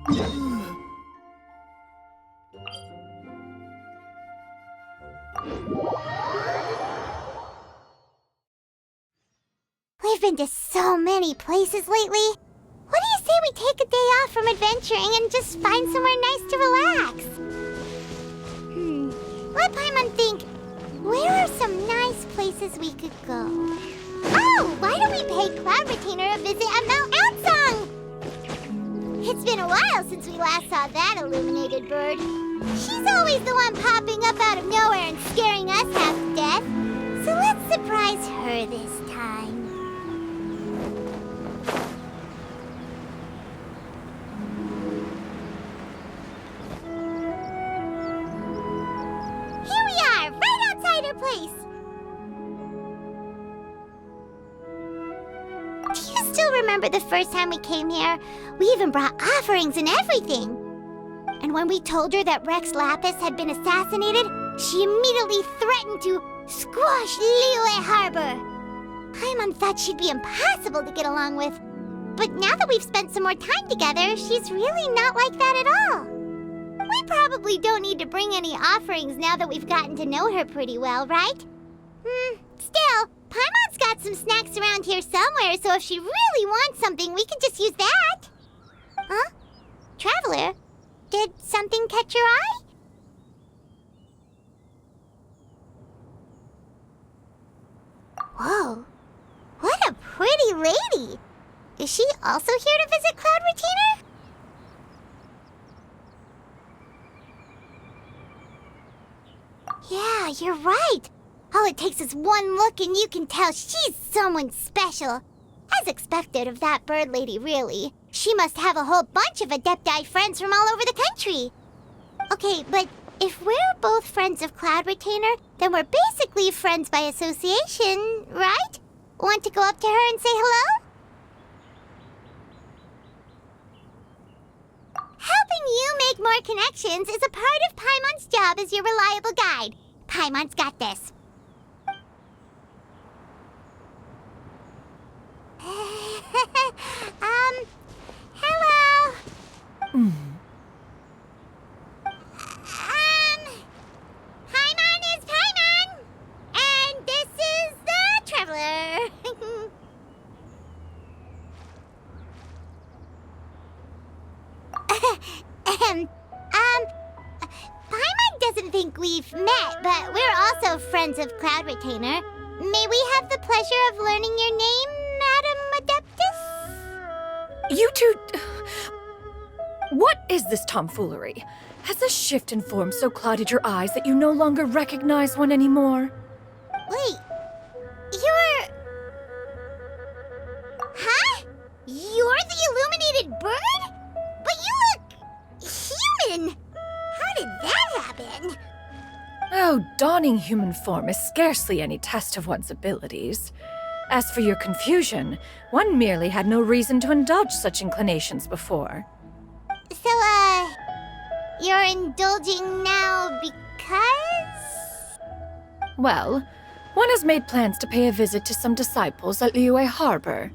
We've been to so many places lately. What do you say we take a day off from adventuring and just find somewhere nice to relax? Let Paimon think. Where are some nice places we could go? Oh, why don't we pay Cloud Retainer a visit at Mount Outsong? It's been a while since we last saw that illuminated bird. She's always the one popping up out of nowhere and scaring us half to death. So let's surprise her this time. Here we are, right outside her place. Do you still remember the first time we came here? We even brought offerings and everything. And when we told her that Rex Lapis had been assassinated, she immediately threatened to squash Liyue Harbor. Paimon thought she'd be impossible to get along with. But now that we've spent some more time together, she's really not like that at all. We probably don't need to bring any offerings now that we've gotten to know her pretty well, right? Still, Paimon's got some snacks around here somewhere, so if she really wants something, we can just use that. Huh? Traveler, did something catch your eye? Whoa, what a pretty lady! Is she also here to visit Cloud Retainer? Yeah, you're right. All it takes is one look and you can tell she's someone special. As expected of that bird lady, really. She must have a whole bunch of Adepti friends from all over the country. Okay, but if we're both friends of Cloud Retainer, then we're basically friends by association, right? Want to go up to her and say hello? Helping you make more connections is a part of Paimon's job as your reliable guide. Paimon's got this. Hello. Paimon is Paimon, and this is the Traveler. Paimon doesn't think we've met, but we're also friends of Cloud Retainer. May we have the pleasure of learning your name, Madam Adeptus? You two... What is this tomfoolery? Has this shift in form so clouded your eyes that you no longer recognize one anymore? Wait, you're... Huh? You're the illuminated bird? But you look... human! How did that happen? Oh, donning human form is scarcely any test of one's abilities. As for your confusion, one merely had no reason to indulge such inclinations before. So, you're indulging now because? Well, one has made plans to pay a visit to some disciples at Liyue Harbor.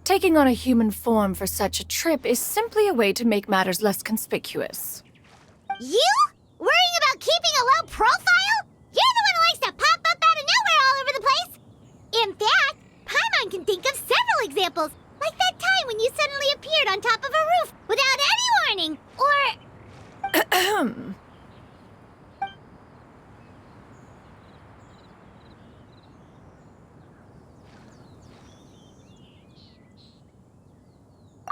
Taking on a human form for such a trip is simply a way to make matters less conspicuous. You? Worrying about keeping a low profile? You're the one who likes to pop up out of nowhere all over the place! In fact, Paimon can think of several examples, like that time when you suddenly appeared on top of a roof without any warning, or...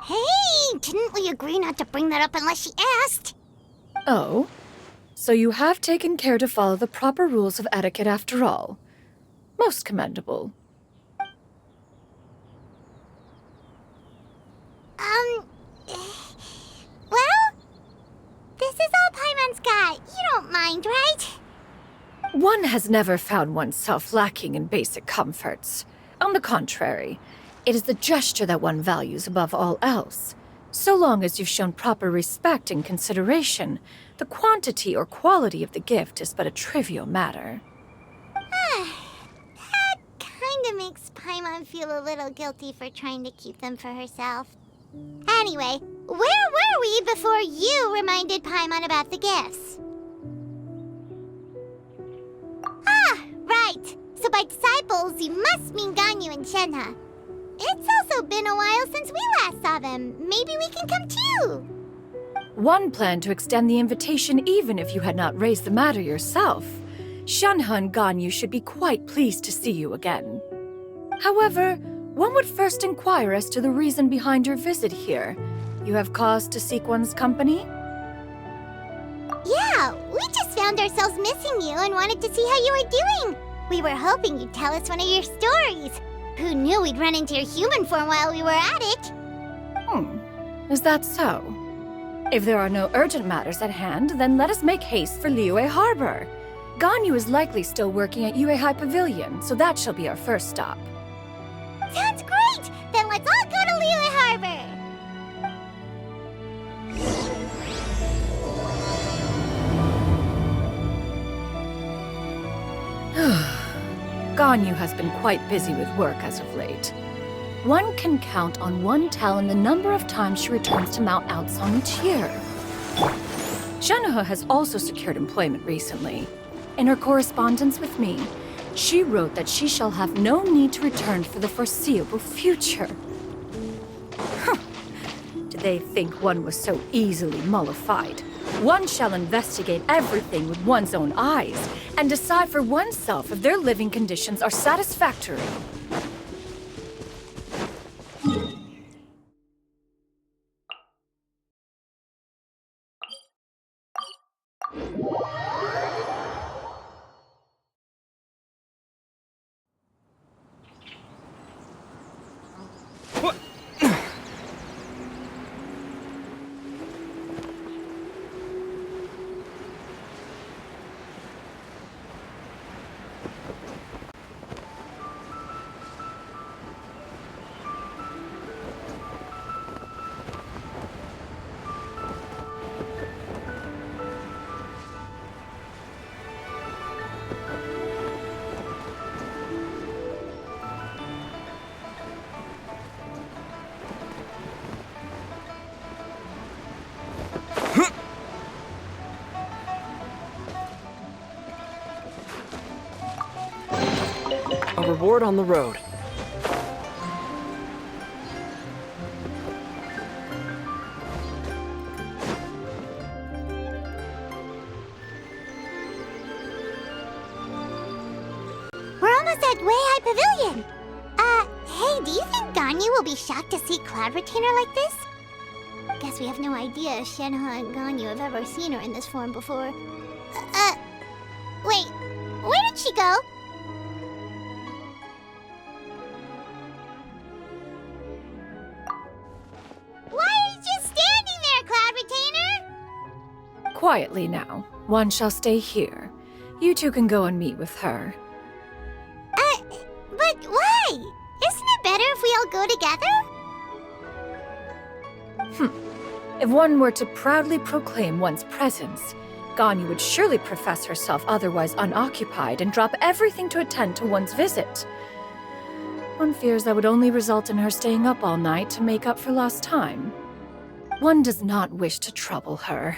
Hey, didn't we agree not to bring that up unless she asked? Oh? So you have taken care to follow the proper rules of etiquette after all. Most commendable. Well, this is all Paimon's got. You don't mind, right? One has never found oneself lacking in basic comforts. On the contrary, it is the gesture that one values above all else. So long as you've shown proper respect and consideration, the quantity or quality of the gift is but a trivial matter. That kinda makes Paimon feel a little guilty for trying to keep them for herself. Anyway, where were we before you reminded Paimon about the gifts? Ah, right. So by disciples, you must mean Ganyu and Shenhe. It's also been a while since we last saw them. Maybe we can come too. One planned to extend the invitation even if you had not raised the matter yourself. Shenhe and Ganyu should be quite pleased to see you again. However, one would first inquire as to the reason behind your visit here. You have cause to seek one's company? Yeah, we just found ourselves missing you and wanted to see how you were doing. We were hoping you'd tell us one of your stories. Who knew we'd run into your human form while we were at it? Is that so? If there are no urgent matters at hand, then let us make haste for Liyue Harbor. Ganyu is likely still working at Yuehai Pavilion, so that shall be our first stop. Sounds great! Then let's all go to Liyue Harbor! Ganyu has been quite busy with work as of late. One can count on one talon the number of times she returns to Mount Outsong each year. Shenhe has also secured employment recently. In her correspondence with me, she wrote that she shall have no need to return for the foreseeable future. Did they think one was so easily mollified? One shall investigate everything with one's own eyes and decide for oneself if their living conditions are satisfactory. A reward on the road. We're almost at Weihai Pavilion. Hey, do you think Ganyu will be shocked to see Cloud Retainer like this? Guess we have no idea if Shenhe and Ganyu have ever seen her in this form before. Wait, where did she go? Why are you just standing there, Cloud Retainer? Quietly now. One shall stay here. You two can go and meet with her. But why? Isn't it better if we all go together? If one were to proudly proclaim one's presence, Ganyu would surely profess herself otherwise unoccupied and drop everything to attend to one's visit. One fears that would only result in her staying up all night to make up for lost time. One does not wish to trouble her.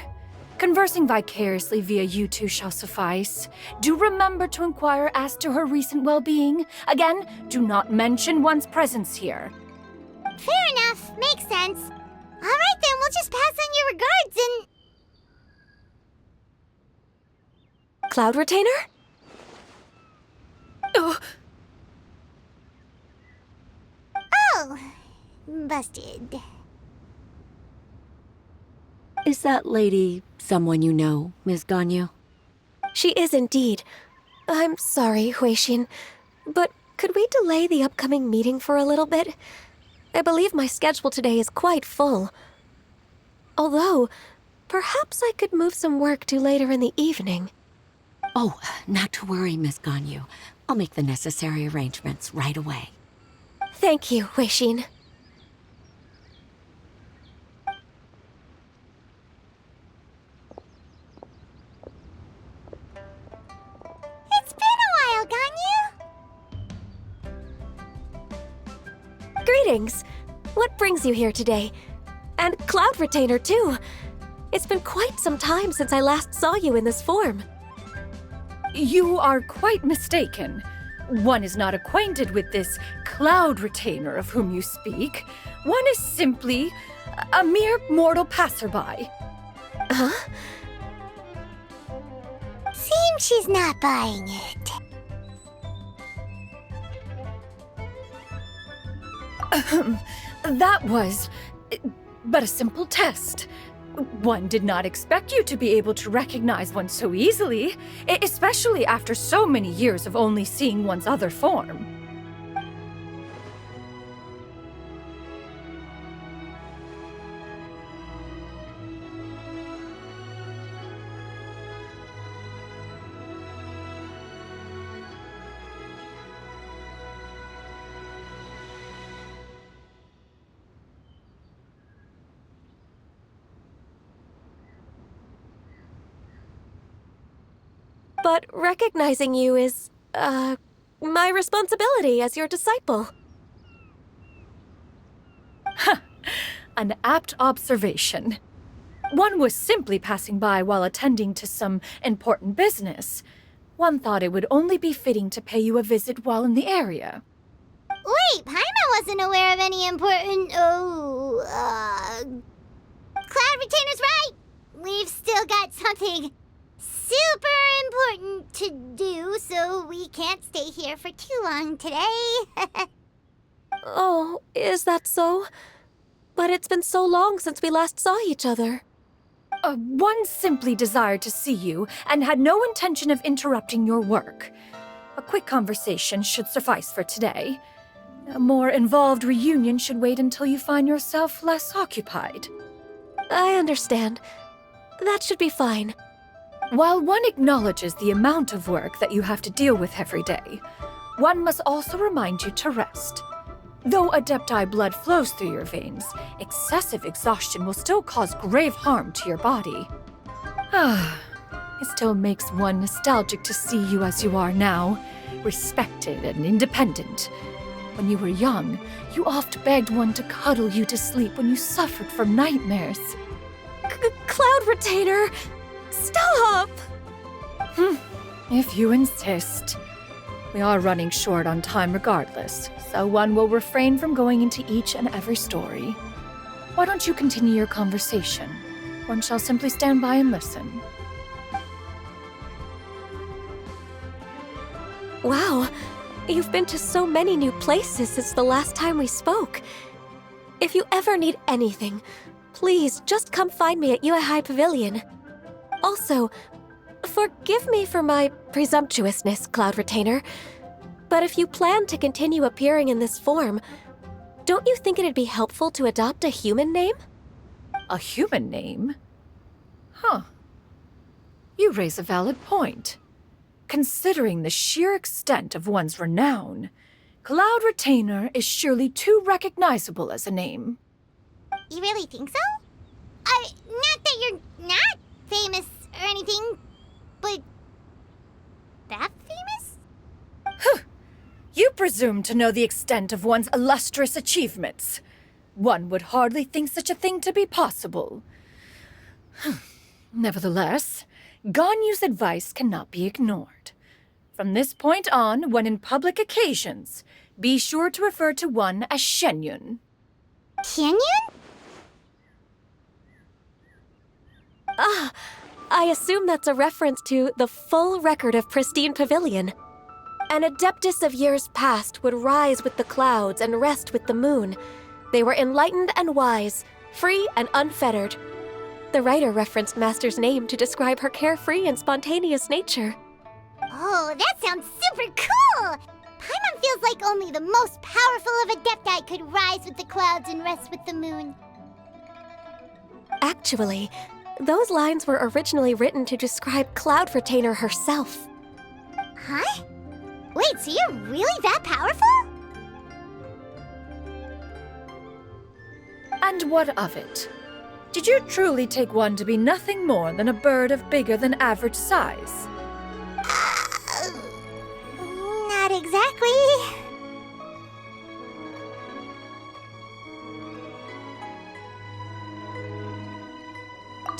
Conversing vicariously via you two shall suffice. Do remember to inquire as to her recent well-being. Again, do not mention one's presence here. Fair enough. Makes sense. All right then, we'll just pass on your regards and... Cloud Retainer? Oh, Oh, busted. Is that lady someone you know, Ms. Ganyu? She is indeed. I'm sorry, Huixin, but could we delay the upcoming meeting for a little bit? I believe my schedule today is quite full. Although, perhaps I could move some work to later in the evening. Oh, not to worry, Miss Ganyu. I'll make the necessary arrangements right away. Thank you, Huixin. It's been a while, Ganyu. Greetings. What brings you here today? And Cloud Retainer, too. It's been quite some time since I last saw you in this form. You are quite mistaken. One is not acquainted with this Cloud Retainer of whom you speak. One is simply a mere mortal passerby. Huh? Seems she's not buying it. That was but a simple test. One did not expect you to be able to recognize one so easily, especially after so many years of only seeing one's other form. But recognizing you is, my responsibility as your disciple. An apt observation. One was simply passing by while attending to some important business. One thought it would only be fitting to pay you a visit while in the area. Wait, Paimon wasn't aware of any important... Cloud Retainer's right! We've still got something super important to do, so we can't stay here for too long today. Oh, is that so? But it's been so long since we last saw each other. One simply desired to see you and had no intention of interrupting your work. A quick conversation should suffice for today. A more involved reunion should wait until you find yourself less occupied. I understand. That should be fine. While one acknowledges the amount of work that you have to deal with every day, one must also remind you to rest. Though Adepti blood flows through your veins, excessive exhaustion will still cause grave harm to your body. It still makes one nostalgic to see you as you are now, respected and independent. When you were young, you oft begged one to cuddle you to sleep when you suffered from nightmares. Cloud Retainer! Stop! If you insist. We are running short on time regardless, so one will refrain from going into each and every story. Why don't you continue your conversation? One shall simply stand by and listen. Wow, you've been to so many new places since the last time we spoke. If you ever need anything, please just come find me at Uehai Pavilion. Also, forgive me for my presumptuousness, Cloud Retainer, but if you plan to continue appearing in this form, don't you think it'd be helpful to adopt a human name? A human name? Huh. You raise a valid point. Considering the sheer extent of one's renown, Cloud Retainer is surely too recognizable as a name. You really think so? Not that you're not famous or anything, but that famous? You presume to know the extent of one's illustrious achievements. One would hardly think such a thing to be possible. Nevertheless, Ganyu's advice cannot be ignored. From this point on, when in public occasions, be sure to refer to one as Xianyun. Xianyun? I assume that's a reference to the full record of Pristine Pavilion. An adeptus of years past would rise with the clouds and rest with the moon. They were enlightened and wise, free and unfettered. The writer referenced Master's name to describe her carefree and spontaneous nature. Oh, that sounds super cool! Paimon feels like only the most powerful of Adepti could rise with the clouds and rest with the moon. Actually, those lines were originally written to describe Cloud Retainer herself. Huh? Wait, so you're really that powerful? And what of it? Did you truly take one to be nothing more than a bird of bigger than average size? Not exactly.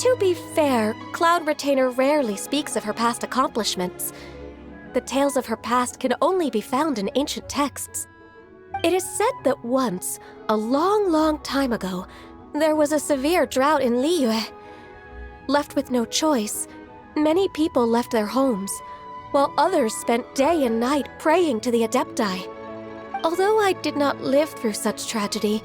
To be fair, Cloud Retainer rarely speaks of her past accomplishments. The tales of her past can only be found in ancient texts. It is said that once, a long, long time ago, there was a severe drought in Liyue. Left with no choice, many people left their homes, while others spent day and night praying to the Adepti. Although I did not live through such tragedy,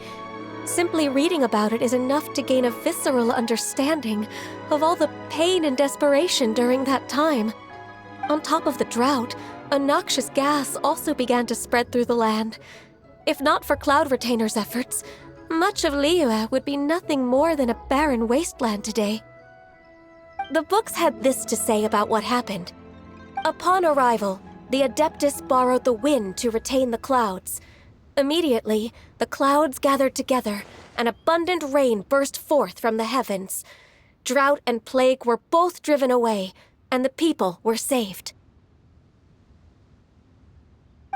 simply reading about it is enough to gain a visceral understanding of all the pain and desperation during that time. On top of the drought, a noxious gas also began to spread through the land. If not for Cloud Retainer's efforts, much of Liyue would be nothing more than a barren wasteland today. The books had this to say about what happened. Upon arrival, the Adeptus borrowed the wind to retain the clouds. Immediately, the clouds gathered together, and abundant rain burst forth from the heavens. Drought and plague were both driven away, and the people were saved.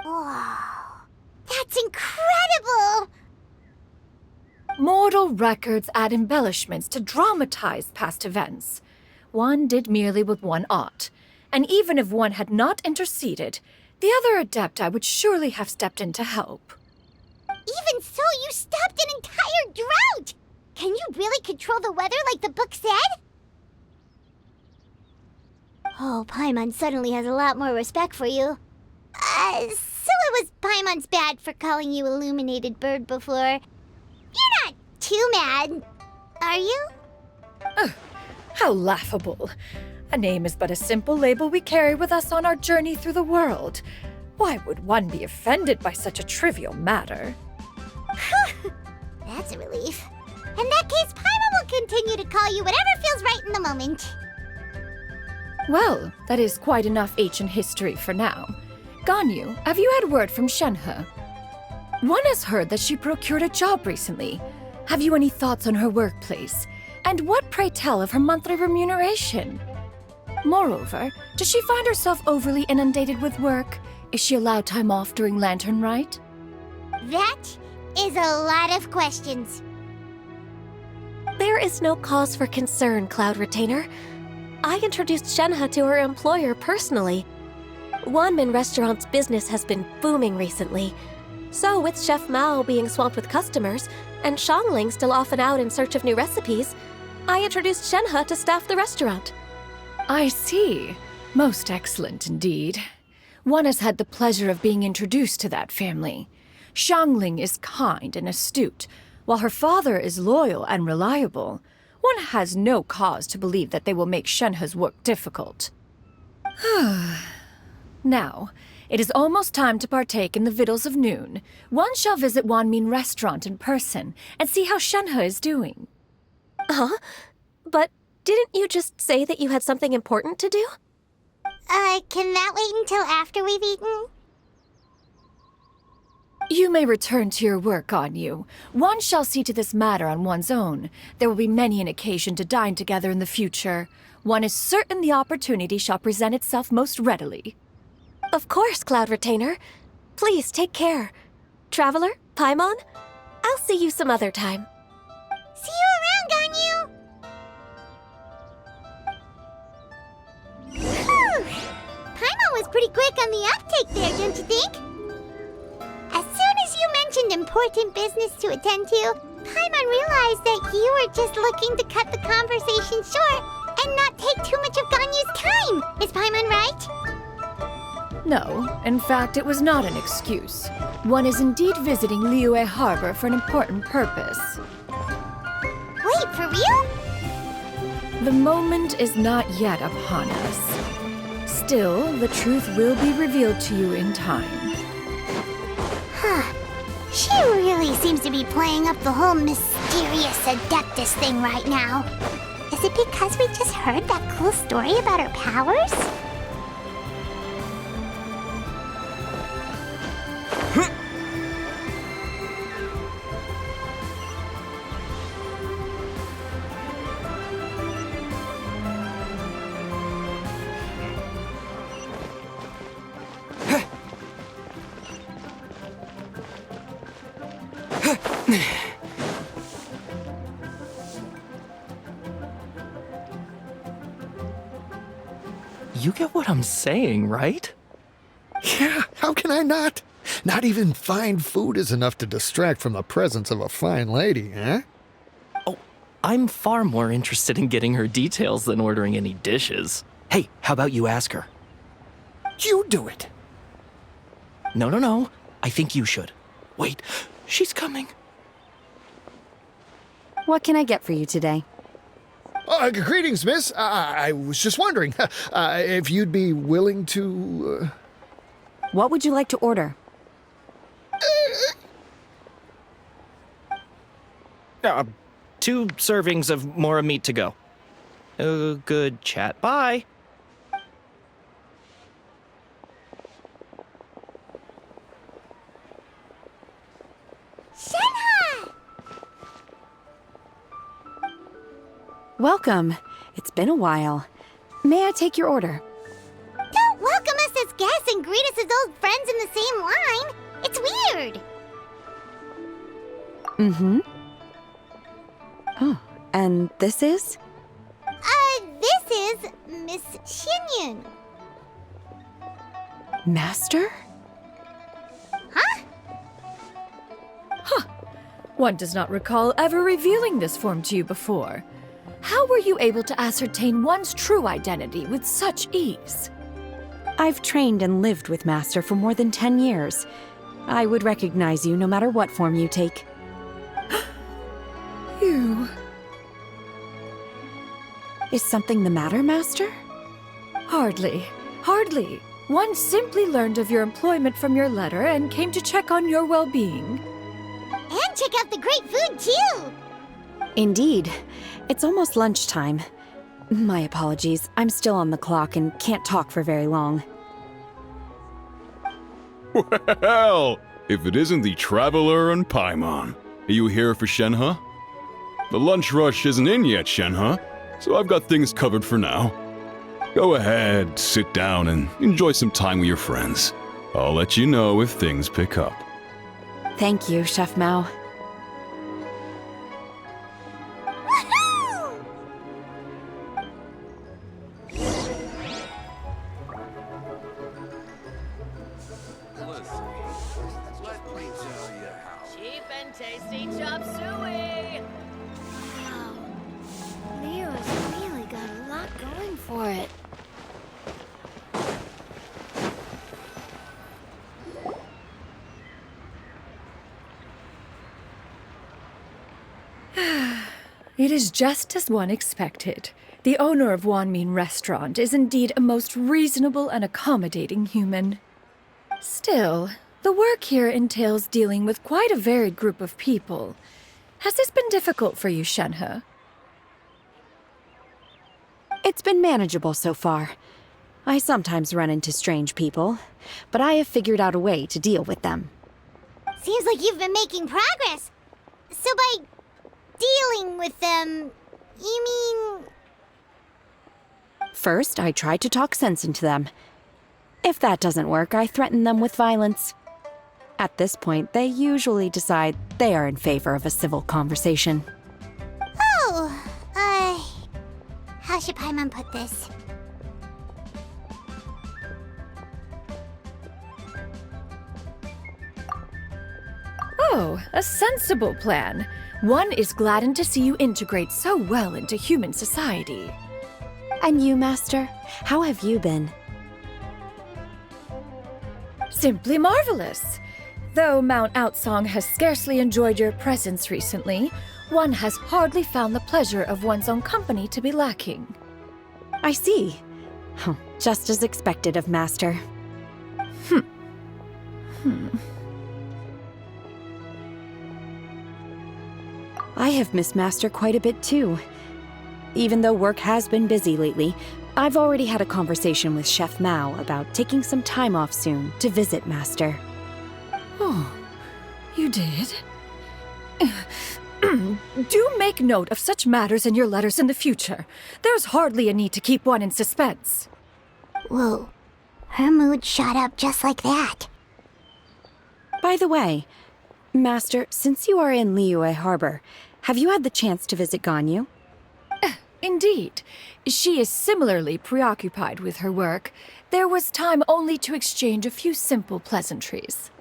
Wow, that's incredible! Mortal records add embellishments to dramatize past events. One did merely what one ought, and even if one had not interceded, the other Adepti would surely have stepped in to help. Even so, you stopped an entire drought! Can you really control the weather like the book said? Oh, Paimon suddenly has a lot more respect for you. So it was Paimon's bad for calling you Illuminated Bird before. You're not too mad, are you? How laughable. A name is but a simple label we carry with us on our journey through the world. Why would one be offended by such a trivial matter? That's a relief. In that case, Paimon will continue to call you whatever feels right in the moment. Well, that is quite enough ancient history for now. Ganyu, have you had word from Shenhe? One has heard that she procured a job recently. Have you any thoughts on her workplace? And what, pray tell, of her monthly remuneration? Moreover, does she find herself overly inundated with work? Is she allowed time off during Lantern Rite? That is a lot of questions. There is no cause for concern, Cloud Retainer. I introduced Shenhe to her employer personally. Wanmin Restaurant's business has been booming recently. So with Chef Mao being swamped with customers, and Shangling still off and out in search of new recipes, I introduced Shenhe to staff the restaurant. I see. Most excellent indeed. One has had the pleasure of being introduced to that family. Shangling is kind and astute, while her father is loyal and reliable. One has no cause to believe that they will make Shenhe's work difficult. Now, it is almost time to partake in the victuals of noon. One shall visit Wanmin Restaurant in person and see how Shenhe is doing. Huh? But didn't you just say that you had something important to do? Can that wait until after we've eaten? You may return to your work, Ganyu. One shall see to this matter on one's own. There will be many an occasion to dine together in the future. One is certain the opportunity shall present itself most readily. Of course, Cloud Retainer. Please take care. Traveler, Paimon, I'll see you some other time. See you around, Ganyu! Whew. Paimon was pretty quick on the uptake there, don't you think? As soon as you mentioned important business to attend to, Paimon realized that you were just looking to cut the conversation short and not take too much of Ganyu's time. Is Paimon right? No, in fact, it was not an excuse. One is indeed visiting Liyue Harbor for an important purpose. Wait, for real? The moment is not yet upon us. Still, the truth will be revealed to you in time. Huh. She really seems to be playing up the whole mysterious Adeptus thing right now. Is it because we just heard that cool story about her powers? You get what I'm saying, right? Yeah, how can I not? Not even fine food is enough to distract from the presence of a fine lady, eh? Oh, I'm far more interested in getting her details than ordering any dishes. Hey, how about you ask her? You do it. No. I think you should. Wait, she's coming. What can I get for you today? Greetings, miss. I was just wondering if you'd be willing to... What would you like to order? 2 servings of mora meat to go. Good chat. Bye. Shenhe! Welcome. It's been a while. May I take your order? Don't welcome us as guests and greet us as old friends in the same line. It's weird. Mm-hmm. Oh, and this is? This is Miss Xianyun. Master? Huh? One does not recall ever revealing this form to you before. How were you able to ascertain one's true identity with such ease? I've trained and lived with Master for more than 10 years. I would recognize you no matter what form you take. You... Is something the matter, Master? Hardly. One simply learned of your employment from your letter and came to check on your well-being. And check out the great food, too. Indeed. It's almost lunchtime. My apologies. I'm still on the clock and can't talk for very long. Well, if it isn't the Traveler and Paimon. Are you here for Shenhe? The lunch rush isn't in yet, Shenhe, so I've got things covered for now. Go ahead, sit down, and enjoy some time with your friends. I'll let you know if things pick up. Thank you, Chef Mao. Woohoo! Cheap and tasty chop suey! Wow. Leo's really got a lot going for it. It is just as one expected. The owner of Wanmin Restaurant is indeed a most reasonable and accommodating human. Still, the work here entails dealing with quite a varied group of people. Has this been difficult for you, Shenhe? It's been manageable so far. I sometimes run into strange people, but I have figured out a way to deal with them. Seems like you've been making progress. So by dealing with them, you mean... First, I try to talk sense into them. If that doesn't work, I threaten them with violence. At this point, they usually decide they are in favor of a civil conversation. Oh, how should Paimon put this? Oh, a sensible plan. One is gladdened to see you integrate so well into human society. And you, Master? How have you been? Simply marvelous. Though Mount Outsong has scarcely enjoyed your presence recently, one has hardly found the pleasure of one's own company to be lacking. I see. Oh, just as expected of Master. I have missed Master quite a bit too. Even though work has been busy lately, I've already had a conversation with Chef Mao about taking some time off soon to visit Master. Oh, you did? Do make note of such matters in your letters in the future. There's hardly a need to keep one in suspense. Whoa, her mood shot up just like that. By the way, Master, since you are in Liyue Harbor, have you had the chance to visit Ganyu? Indeed. She is similarly preoccupied with her work. There was time only to exchange a few simple pleasantries.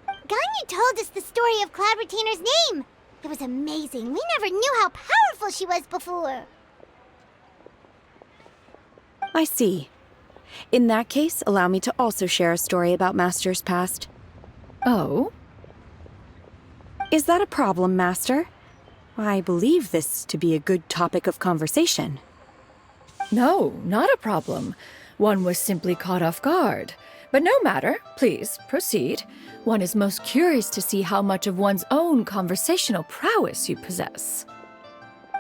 Ganyu told us the story of Cloud Retainer's name. It was amazing. We never knew how powerful she was before. I see. In that case, allow me to also share a story about Master's past. Oh? Is that a problem, Master? I believe this to be a good topic of conversation. No, not a problem. One was simply caught off guard. But no matter, please, proceed. One is most curious to see how much of one's own conversational prowess you possess.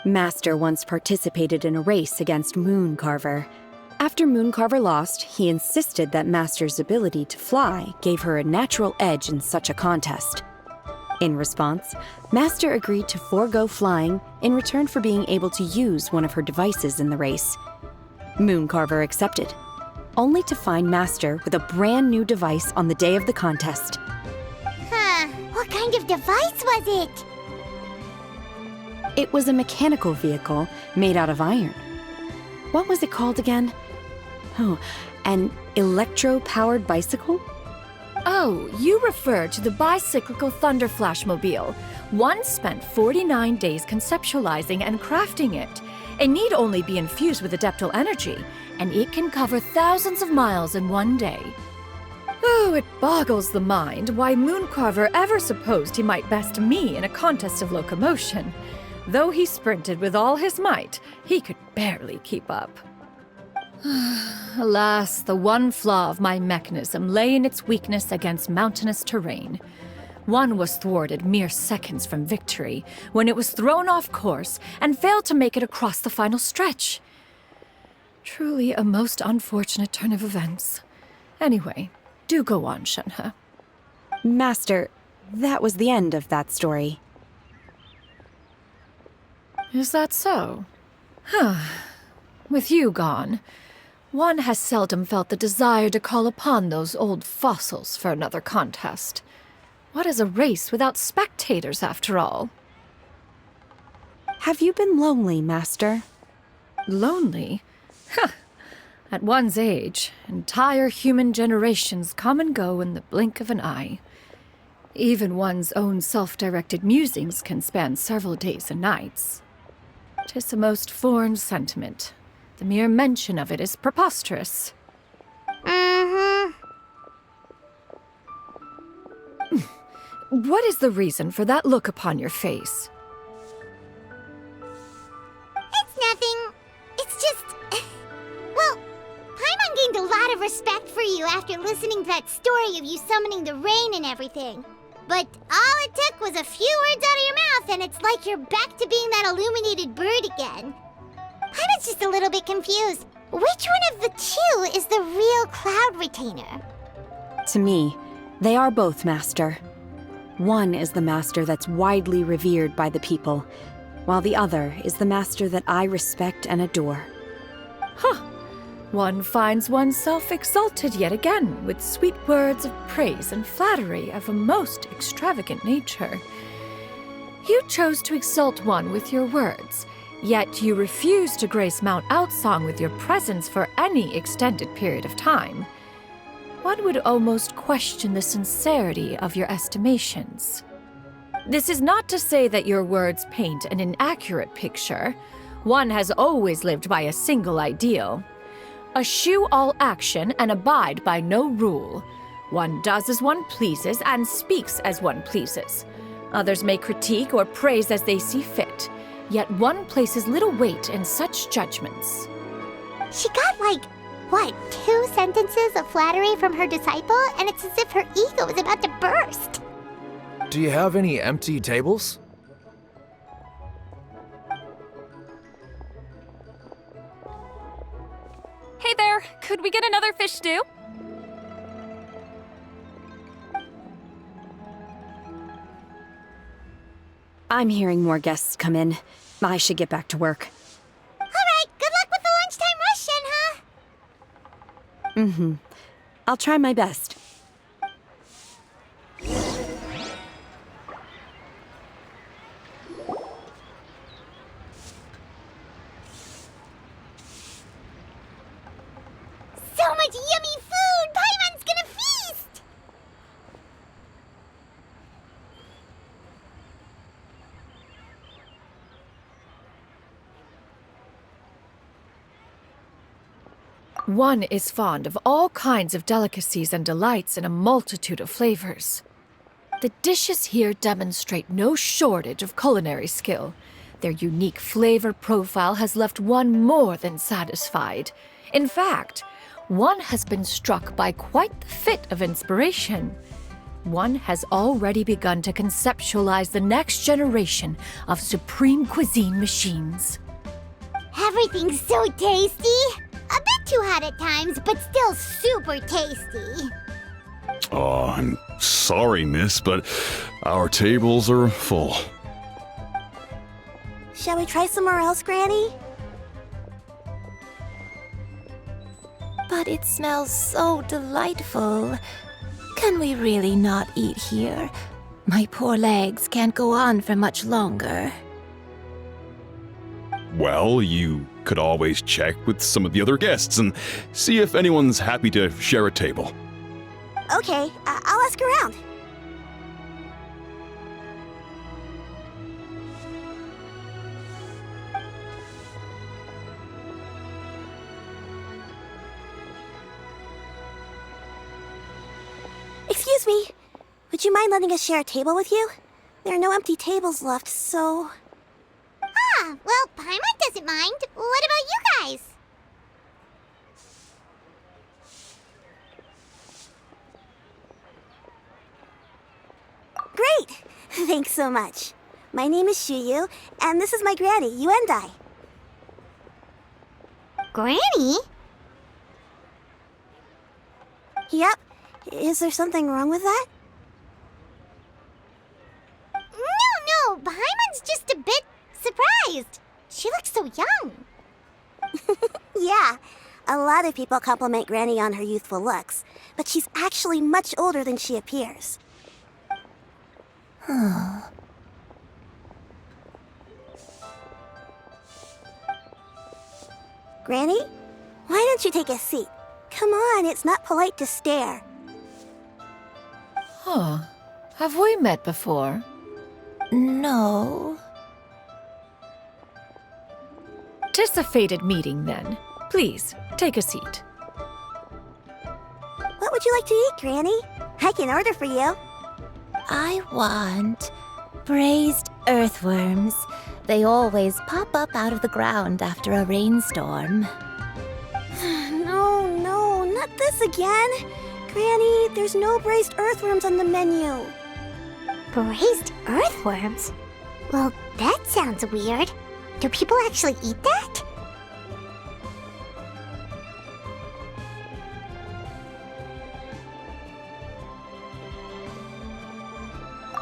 Master once participated in a race against Mooncarver. After Mooncarver lost, he insisted that Master's ability to fly gave her a natural edge in such a contest. In response, Master agreed to forego flying in return for being able to use one of her devices in the race. Mooncarver accepted, only to find Master with a brand new device on the day of the contest. Huh. What kind of device was it? It was a mechanical vehicle made out of iron. What was it called again? Oh, an electro-powered bicycle? Oh, you refer to the bicyclical Thunder Flashmobile. One spent 49 days conceptualizing and crafting it. It need only be infused with adeptal energy, and it can cover thousands of miles in one day. Oh, it boggles the mind why Mooncarver ever supposed he might best me in a contest of locomotion. Though he sprinted with all his might, he could barely keep up. Alas, the one flaw of my mechanism lay in its weakness against mountainous terrain. One was thwarted mere seconds from victory, when it was thrown off course and failed to make it across the final stretch. Truly a most unfortunate turn of events. Anyway, do go on, Shenhe. Master, that was the end of that story. Is that so? With you gone, one has seldom felt the desire to call upon those old fossils for another contest. What is a race without spectators, after all? Have you been lonely, Master? Lonely? At one's age, entire human generations come and go in the blink of an eye. Even one's own self-directed musings can span several days and nights. 'Tis a most foreign sentiment. The mere mention of it is preposterous. What is the reason for that look upon your face? It's nothing. It's just... Well, Paimon gained a lot of respect for you after listening to that story of you summoning the rain and everything. But all it took was a few words out of your mouth and it's like you're back to being that illuminated bird again. Paimon's just a little bit confused. Which one of the two is the real Cloud Retainer? To me, they are both, Master. One is the Master that's widely revered by the people, while the other is the Master that I respect and adore. One finds oneself exalted yet again with sweet words of praise and flattery of a most extravagant nature. You chose to exalt one with your words, yet you refuse to grace Mount Outsong with your presence for any extended period of time. One would almost question the sincerity of your estimations. This is not to say that your words paint an inaccurate picture. One has always lived by a single ideal. Eschew all action and abide by no rule. One does as one pleases and speaks as one pleases. Others may critique or praise as they see fit, yet one places little weight in such judgments. She got what, 2 sentences of flattery from her disciple, and it's as if her ego is about to burst. Do you have any empty tables? Hey there, could we get another fish stew? I'm hearing more guests come in. I should get back to work. All right, good luck with the lunchtime rush, Shenhe. I'll try my best. One is fond of all kinds of delicacies and delights in a multitude of flavors. The dishes here demonstrate no shortage of culinary skill. Their unique flavor profile has left one more than satisfied. In fact, one has been struck by quite the fit of inspiration. One has already begun to conceptualize the next generation of supreme cuisine machines. Everything's so tasty. A bit too hot at times, but still super tasty. Oh, I'm sorry, miss, but our tables are full. Shall we try somewhere else, Granny? But it smells so delightful. Can we really not eat here? My poor legs can't go on for much longer. Well, you could always check with some of the other guests and see if anyone's happy to share a table. Okay, I'll ask around. Excuse me, would you mind letting us share a table with you? There are no empty tables left, so... Ah, well, Paimon doesn't mind. What about you guys? Great! Thanks so much. My name is Xiyu, and this is my granny, Yuendai. Granny? Yep. Is there something wrong with that? No, Paimon's just a bit surprised. She looks so young. Yeah, a lot of people compliment Granny on her youthful looks, but she's actually much older than she appears. Granny, why don't you take a seat? Come on, it's not polite to stare. Huh. Have we met before? No. 'Tis a fated meeting, then. Please, take a seat. What would you like to eat, Granny? I can order for you. I want braised earthworms. They always pop up out of the ground after a rainstorm. No, not this again. Granny, there's no braised earthworms on the menu. Braised earthworms? Well, that sounds weird. Do people actually eat that?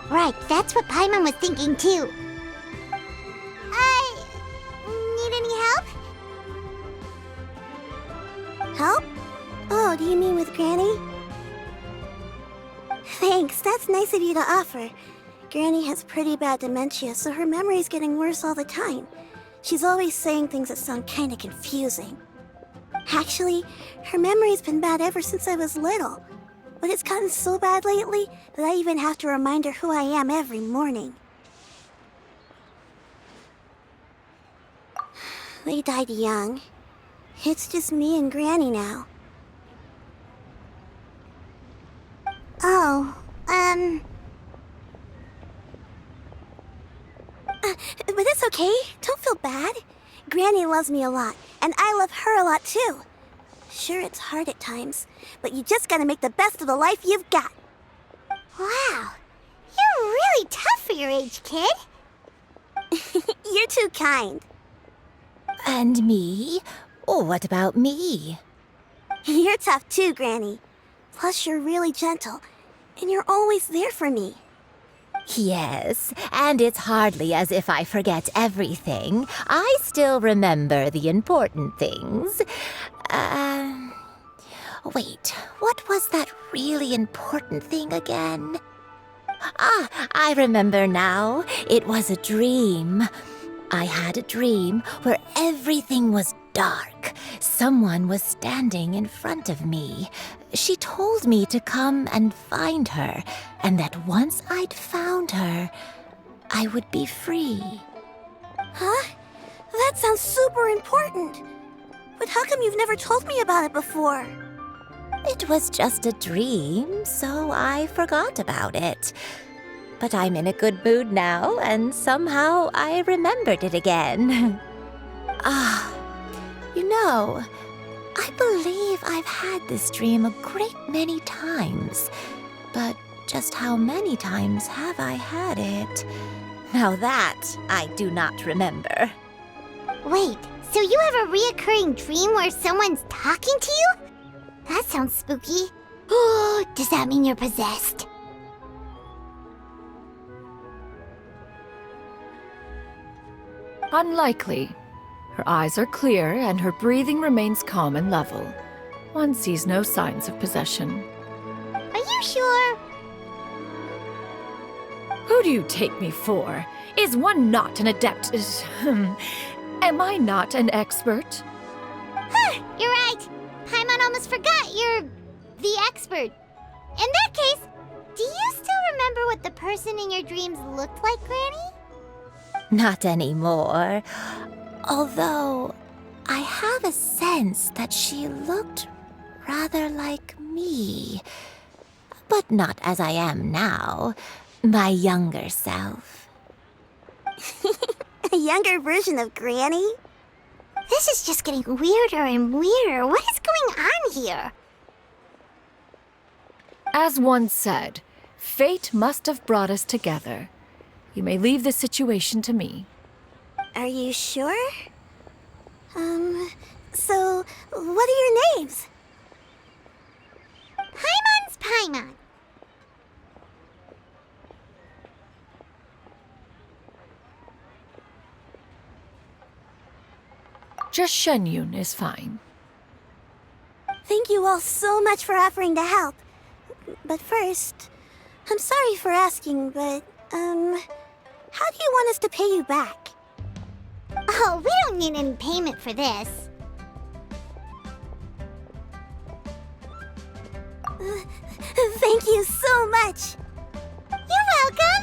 Right, that's what Paimon was thinking too. Need any help? Help? Oh, do you mean with Granny? Thanks, that's nice of you to offer. Granny has pretty bad dementia, so her memory's getting worse all the time. She's always saying things that sound kinda confusing. Actually, her memory's been bad ever since I was little. But it's gotten so bad lately that I even have to remind her who I am every morning. They died young. It's just me and Granny now. Oh, but it's okay. Don't feel bad. Granny loves me a lot, and I love her a lot too. Sure, it's hard at times, but you just gotta make the best of the life you've got. Wow, you're really tough for your age, kid. You're too kind. And me? Oh, what about me? You're tough too, Granny. Plus, you're really gentle, and you're always there for me. Yes, and it's hardly as if I forget everything. I still remember the important things. Wait, what was that really important thing again? Ah, I remember now. It was a dream. I had a dream where everything was dark. Someone was standing in front of me. She told me to come and find her, and that once I'd found her, I would be free. Huh? That sounds super important. But how come you've never told me about it before? It was just a dream, so I forgot about it. But I'm in a good mood now, and somehow I remembered it again. You know, I believe I've had this dream a great many times. But just how many times have I had it? Now that I do not remember. Wait, so you have a reoccurring dream where someone's talking to you? That sounds spooky. Oh, does that mean you're possessed? Unlikely. Her eyes are clear and her breathing remains calm and level. One sees no signs of possession. Are you sure? Who do you take me for? Is one not an adept? Am I not an expert? Huh, you're right. Paimon almost forgot you're the expert. In that case, do you still remember what the person in your dreams looked like, Granny? Not anymore. Although, I have a sense that she looked rather like me. But not as I am now. My younger self. A younger version of Granny? This is just getting weirder and weirder. What is going on here? As one said, fate must have brought us together. You may leave this situation to me. Are you sure? So, what are your names? Paimon's Paimon. Just Xianyun is fine. Thank you all so much for offering to help. But first, I'm sorry for asking, but, how do you want us to pay you back? Oh, we don't need any payment for this. Thank you so much. You're welcome.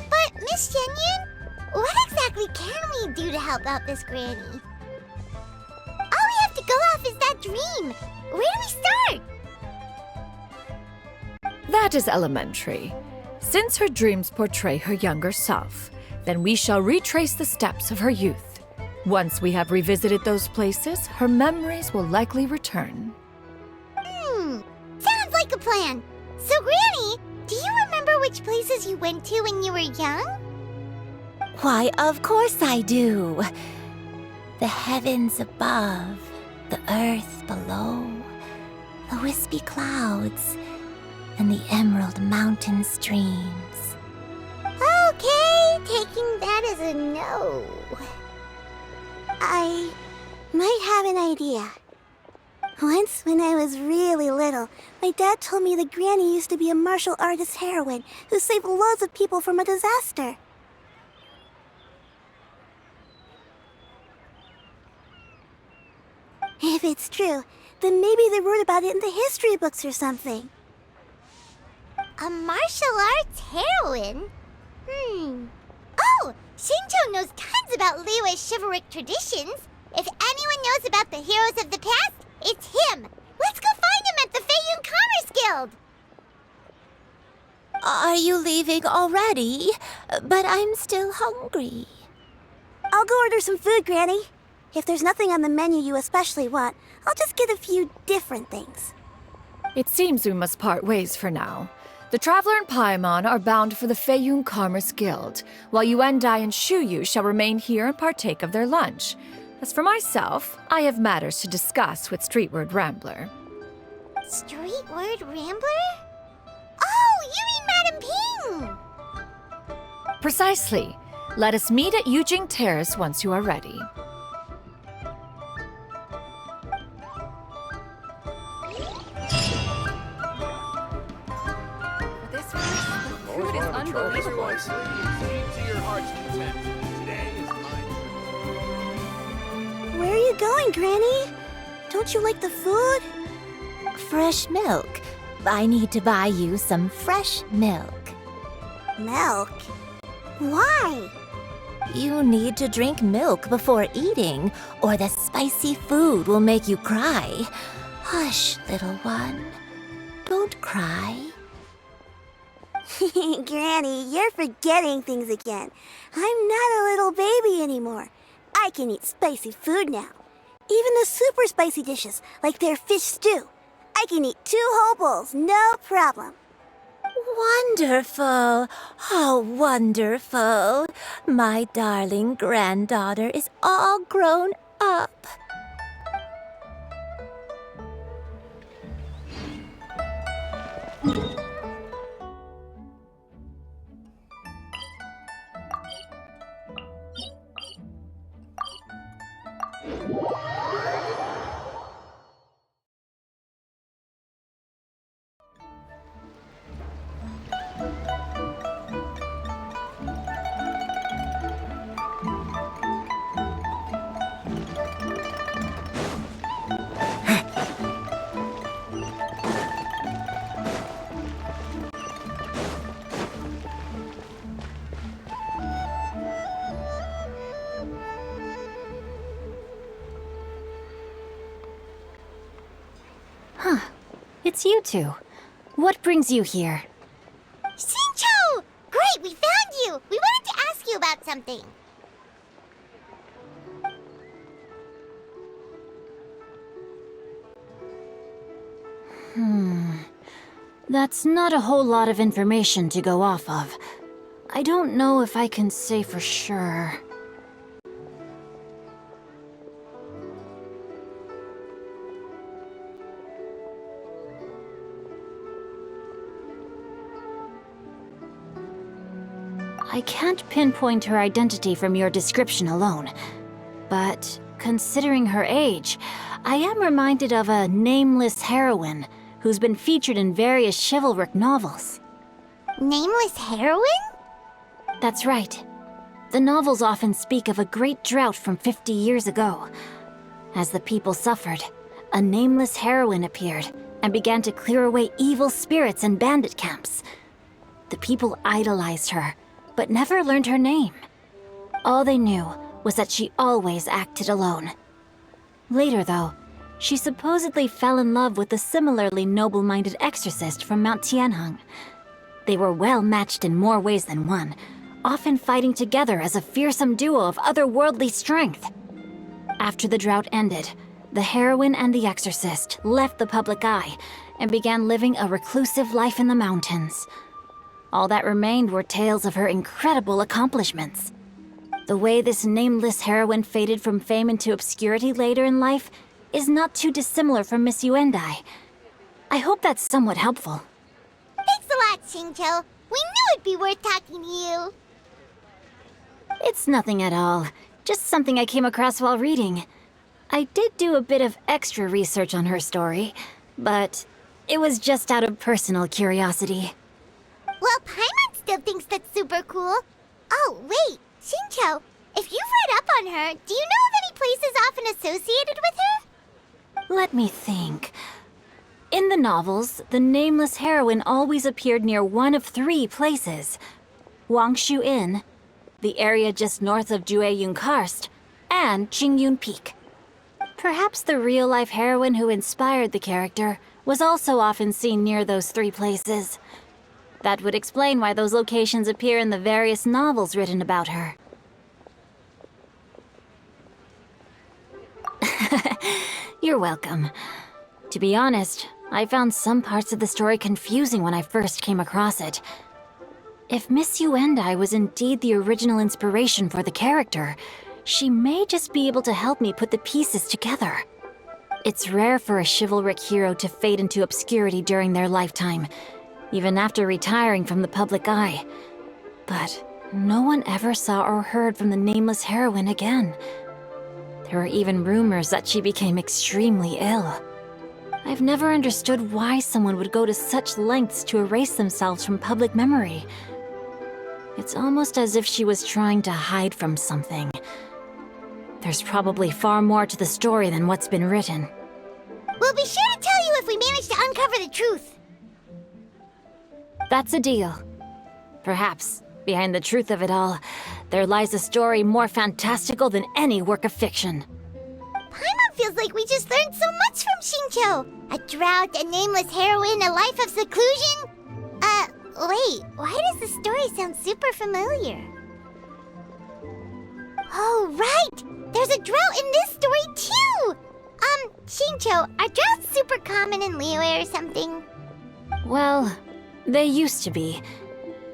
But Miss Xianyun, what exactly can we do to help out this granny? All we have to go off is that dream. Where do we start? That is elementary. Since her dreams portray her younger self, then we shall retrace the steps of her youth. Once we have revisited those places, her memories will likely return. Sounds like a plan. So, Granny, do you remember which places you went to when you were young? Why, of course I do. The heavens above, the earth below, the wispy clouds, and the emerald mountain streams. Okay, taking that as a no. I might have an idea. Once, when I was really little, my dad told me that Granny used to be a martial artist heroine who saved loads of people from a disaster. If it's true, then maybe they wrote about it in the history books or something. A martial arts heroine? Oh, Shinjo knows tons about Liyue's chivalric traditions. If anyone knows about the heroes of the past, it's him. Let's go find him at the Xianyun Commerce Guild. Are you leaving already? But I'm still hungry. I'll go order some food, Granny. If there's nothing on the menu you especially want, I'll just get a few different things. It seems we must part ways for now. The Traveler and Paimon are bound for the Xianyun Commerce Guild, while Yuendai and Shuyu shall remain here and partake of their lunch. As for myself, I have matters to discuss with Streetward Rambler. Streetward Rambler? Oh, you mean Madam Ping! Precisely. Let us meet at Yujing Terrace once you are ready. Food is unbelievable. Where are you going, Granny? Don't you like the food? Fresh milk. I need to buy you some fresh milk. Milk? Why? You need to drink milk before eating, or the spicy food will make you cry. Hush, little one. Don't cry. Granny, you're forgetting things again. I'm not a little baby anymore. I can eat spicy food now. Even the super spicy dishes, like their fish stew. I can eat 2 whole bowls, no problem. Wonderful. Oh, wonderful. My darling granddaughter is all grown up. It's you two. What brings you here? Xinqiu! Great, we found you! We wanted to ask you about something. That's not a whole lot of information to go off of. I don't know if I can say for sure. I can't pinpoint her identity from your description alone, but considering her age, I am reminded of a nameless heroine who's been featured in various chivalric novels. Nameless heroine? That's right. The novels often speak of a great drought from 50 years ago. As the people suffered, a nameless heroine appeared and began to clear away evil spirits and bandit camps. The people idolized her, but never learned her name. All they knew was that she always acted alone. Later, though, she supposedly fell in love with a similarly noble-minded exorcist from Mount Tianheng. They were well matched in more ways than one, often fighting together as a fearsome duo of otherworldly strength. After the drought ended, the heroine and the exorcist left the public eye and began living a reclusive life in the mountains. All that remained were tales of her incredible accomplishments. The way this nameless heroine faded from fame into obscurity later in life is not too dissimilar from Miss Yuendai. I hope that's somewhat helpful. Thanks a lot, Xinqiu. We knew it'd be worth talking to you. It's nothing at all. Just something I came across while reading. I did do a bit of extra research on her story, but it was just out of personal curiosity. Well, Paimon still thinks that's super cool. Oh, wait, Xinqiu, if you've read up on her, do you know of any places often associated with her? Let me think. In the novels, the nameless heroine always appeared near one of 3 places. Wangshu Inn, the area just north of Jueyun Karst, and Qingyun Peak. Perhaps the real-life heroine who inspired the character was also often seen near those 3 places. That would explain why those locations appear in the various novels written about her. You're welcome. To be honest, I found some parts of the story confusing when I first came across it. If Miss Yuendai was indeed the original inspiration for the character, she may just be able to help me put the pieces together. It's rare for a chivalric hero to fade into obscurity during their lifetime, even after retiring from the public eye. But no one ever saw or heard from the nameless heroine again. There were even rumors that she became extremely ill. I've never understood why someone would go to such lengths to erase themselves from public memory. It's almost as if she was trying to hide from something. There's probably far more to the story than what's been written. We'll be sure to tell you if we manage to uncover the truth. That's a deal. Perhaps Behind the truth of it all, there lies a story more fantastical than any work of fiction. Paimon feels like we just learned so much from Xingqiu. A drought, a nameless heroine, a life of seclusion. Wait, why does the story sound super familiar? Oh, right! There's a drought in this story too! Xingqiu, are droughts super common in Liyue or something? Well, they used to be.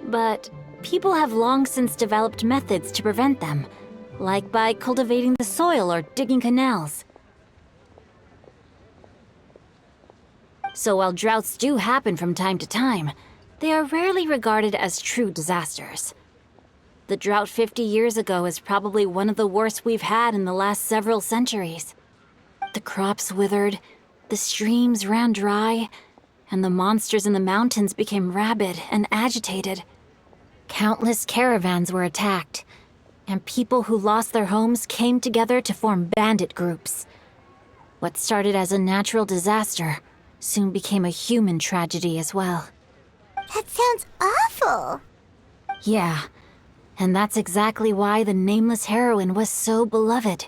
But people have long since developed methods to prevent them, like by cultivating the soil or digging canals. So while droughts do happen from time to time, they are rarely regarded as true disasters. The drought 50 years ago is probably one of the worst we've had in the last several centuries. The crops withered, the streams ran dry, and the monsters in the mountains became rabid and agitated. Countless caravans were attacked, and people who lost their homes came together to form bandit groups. What started as a natural disaster soon became a human tragedy as well. That sounds awful! Yeah, and that's exactly why the nameless heroine was so beloved.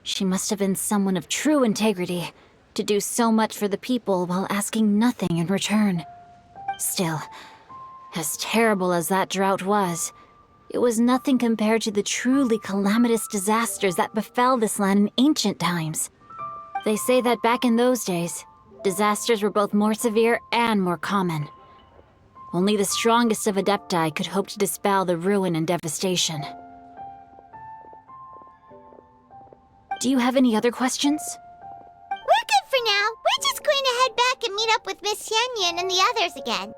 She must have been someone of true integrity, to do so much for the people while asking nothing in return. Still, as terrible as that drought was, it was nothing compared to the truly calamitous disasters that befell this land in ancient times. They say that back in those days, disasters were both more severe and more common. Only the strongest of Adepti could hope to dispel the ruin and devastation. Do you have any other questions? We're good for now. We're just going to head back and meet up with Miss Xianyun and the others again.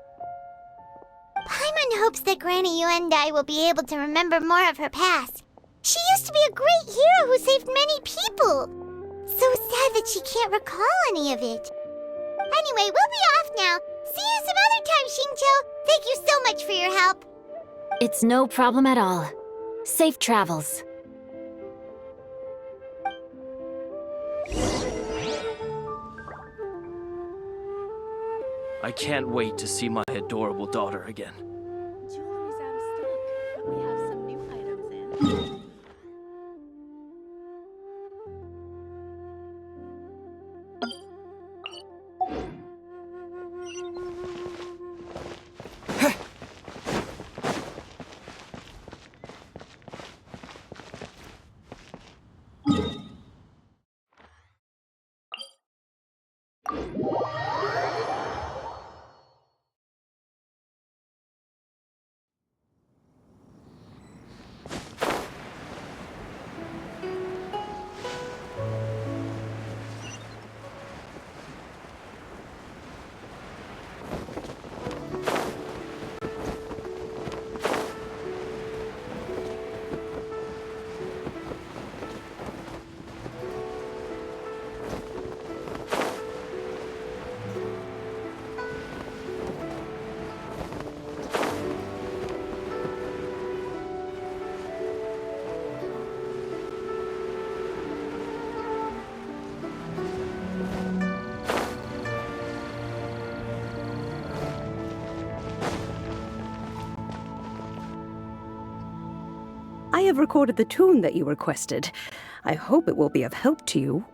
Paimon hopes that Granny Yuendai will be able to remember more of her past. She used to be a great hero who saved many people. So sad that she can't recall any of it. Anyway, we'll be off now. See you some other time, Xingqiu. Thank you so much for your help. It's no problem at all. Safe travels. I can't wait to see my adorable daughter again. Jewelry's out of stock, but we have some new items in. I have recorded the tune that you requested. I hope it will be of help to you.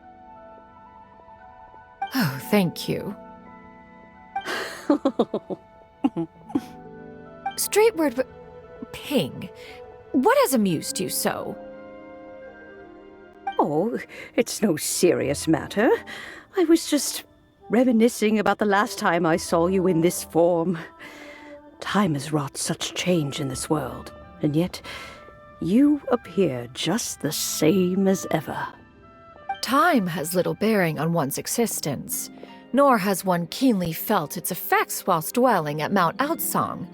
Oh, thank you. Straight word, Ping. What has amused you so? Oh, it's no serious matter. I was just reminiscing about the last time I saw you in this form. Time has wrought such change in this world, and yet you appear just the same as ever. Time has little bearing on one's existence, nor has one keenly felt its effects whilst dwelling at Mount Outsong.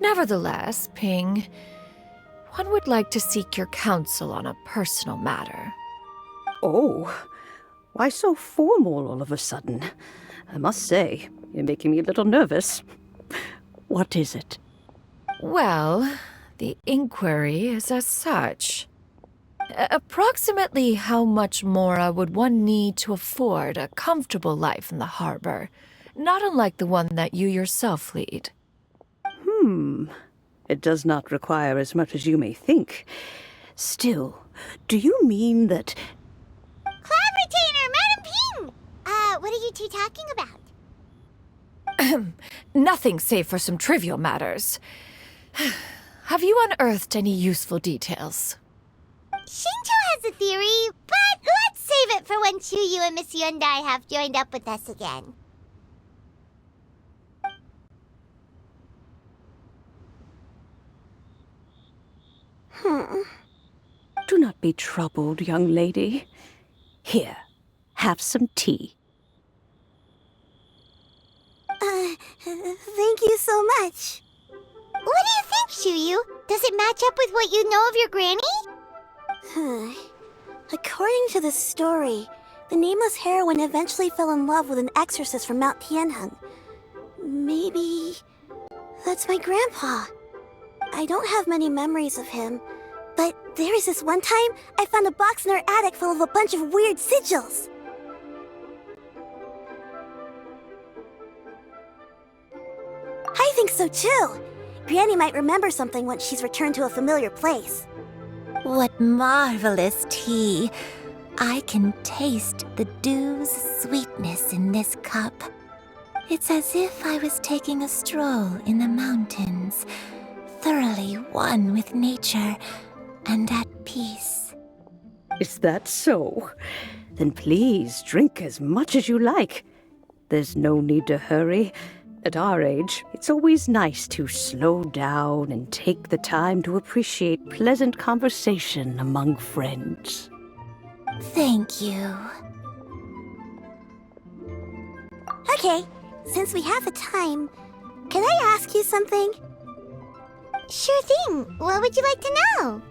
Nevertheless, Ping, one would like to seek your counsel on a personal matter. Oh, why so formal all of a sudden? I must say, you're making me a little nervous. What is it? Well, the inquiry is as such. Approximately how much more would one need to afford a comfortable life in the harbor, not unlike the one that you yourself lead? It does not require as much as you may think. Still, do you mean that... Cloud Retainer, Madam Ping! What are you two talking about? Nothing save for some trivial matters. Have you unearthed any useful details? Shinjo has a theory, but let's save it for when Chuyu and Miss Yundai have joined up with us again. Do not be troubled, young lady. Here, have some tea. Thank you so much. What do you think, Chuyu? Does it match up with what you know of your granny? According to the story, the nameless heroine eventually fell in love with an exorcist from Mount Tianheng. Maybe that's my grandpa. I don't have many memories of him, but there was this one time I found a box in her attic full of a bunch of weird sigils. I think so too. Granny might remember something once she's returned to a familiar place. What marvelous tea! I can taste the dew's sweetness in this cup. It's as if I was taking a stroll in the mountains, thoroughly one with nature and at peace. Is that so? Then please drink as much as you like. There's no need to hurry. At our age, it's always nice to slow down and take the time to appreciate pleasant conversation among friends. Thank you. Okay, since we have the time, can I ask you something? Sure thing. What would you like to know?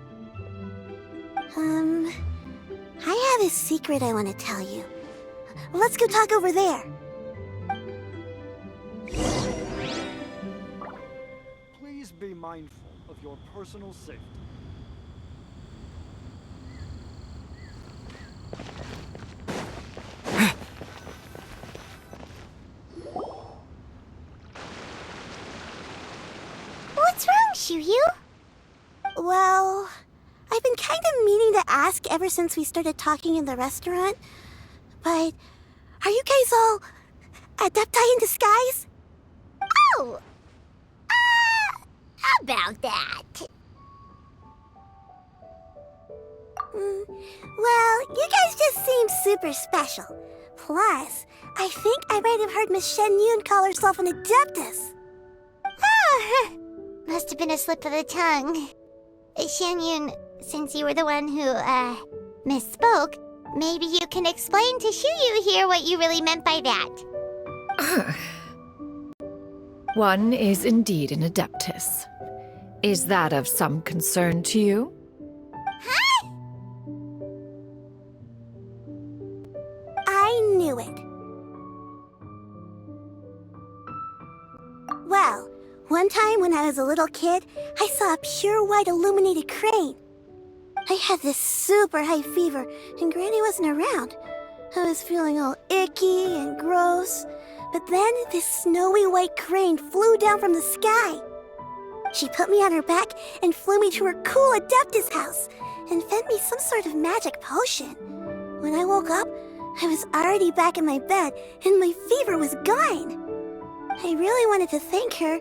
I have a secret I want to tell you. Let's go talk over there. Please be mindful of your personal safety. What's wrong, Chuyu? Well, I've been kind of meaning to ask ever since we started talking in the restaurant, but are you guys all adepti in disguise? Oh! About that. Well, you guys just seem super special. Plus, I think I might have heard Miss Xianyun call herself an adeptus. Must have been a slip of the tongue. Xianyun, since you were the one who, misspoke, maybe you can explain to Chuyu here what you really meant by that. One is indeed an adeptus. Is that of some concern to you? Huh? I knew it. Well, one time when I was a little kid, I saw a pure white illuminated crane. I had this super high fever, and Granny wasn't around. I was feeling all icky and gross. But then this snowy white crane flew down from the sky. She put me on her back and flew me to her cool Adeptus house and fed me some sort of magic potion. When I woke up, I was already back in my bed and my fever was gone. I really wanted to thank her,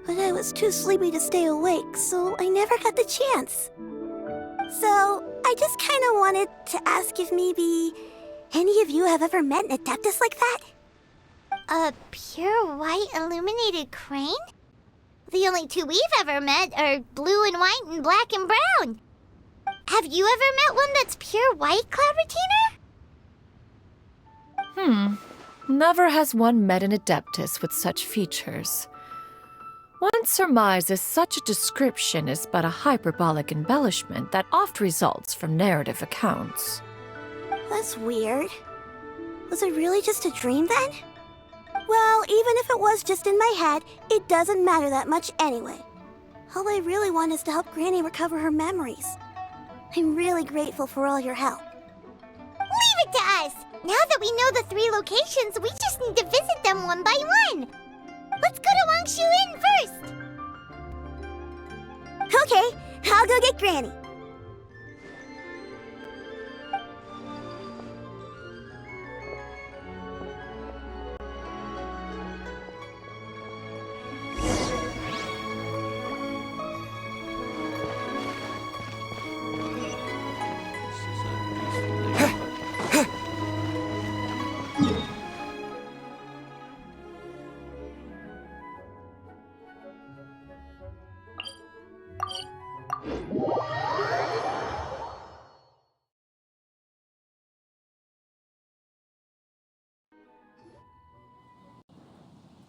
but I was too sleepy to stay awake, so I never got the chance. So I just kind of wanted to ask if maybe any of you have ever met an Adeptus like that? A pure white illuminated crane? The only two we've ever met are blue and white and black and brown. Have you ever met one that's pure white, Cloud Retainer? Never has one met an adeptus with such features. One surmises such a description is but a hyperbolic embellishment that oft results from narrative accounts. That's weird. Was it really just a dream then? Well, even if it was just in my head, it doesn't matter that much anyway. All I really want is to help Granny recover her memories. I'm really grateful for all your help. Leave it to us! Now that we know the 3 locations, we just need to visit them one by one. Let's go to Wangshu Inn first! Okay, I'll go get Granny.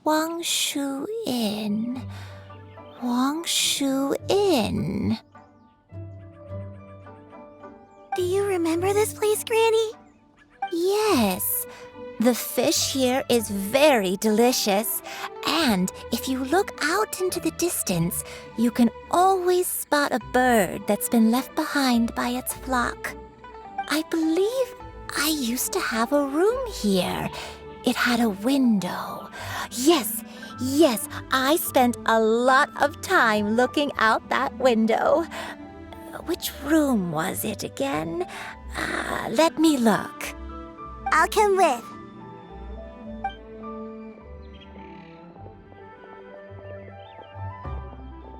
Wangshu Inn. Wangshu Inn. Do you remember this place, Granny? Yes. The fish here is very delicious, and if you look out into the distance, you can always spot a bird that's been left behind by its flock. I believe I used to have a room here. It had a window. Yes, I spent a lot of time looking out that window. Which room was it again? Let me look. I'll come with.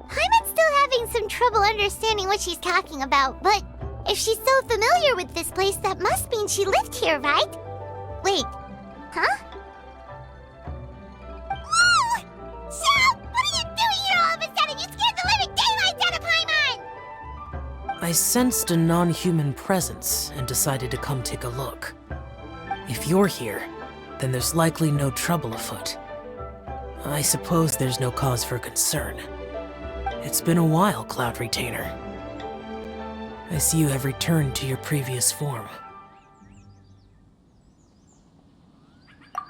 Paimon's still having some trouble understanding what she's talking about, but if she's so familiar with this place, that must mean she lived here, right? Wait, huh? Whoa! Shao! What are you doing here all of a sudden? You scared the living daylights out of Paimon! I sensed a non-human presence and decided to come take a look. If you're here, then there's likely no trouble afoot. I suppose there's no cause for concern. It's been a while, Cloud Retainer. I see you have returned to your previous form.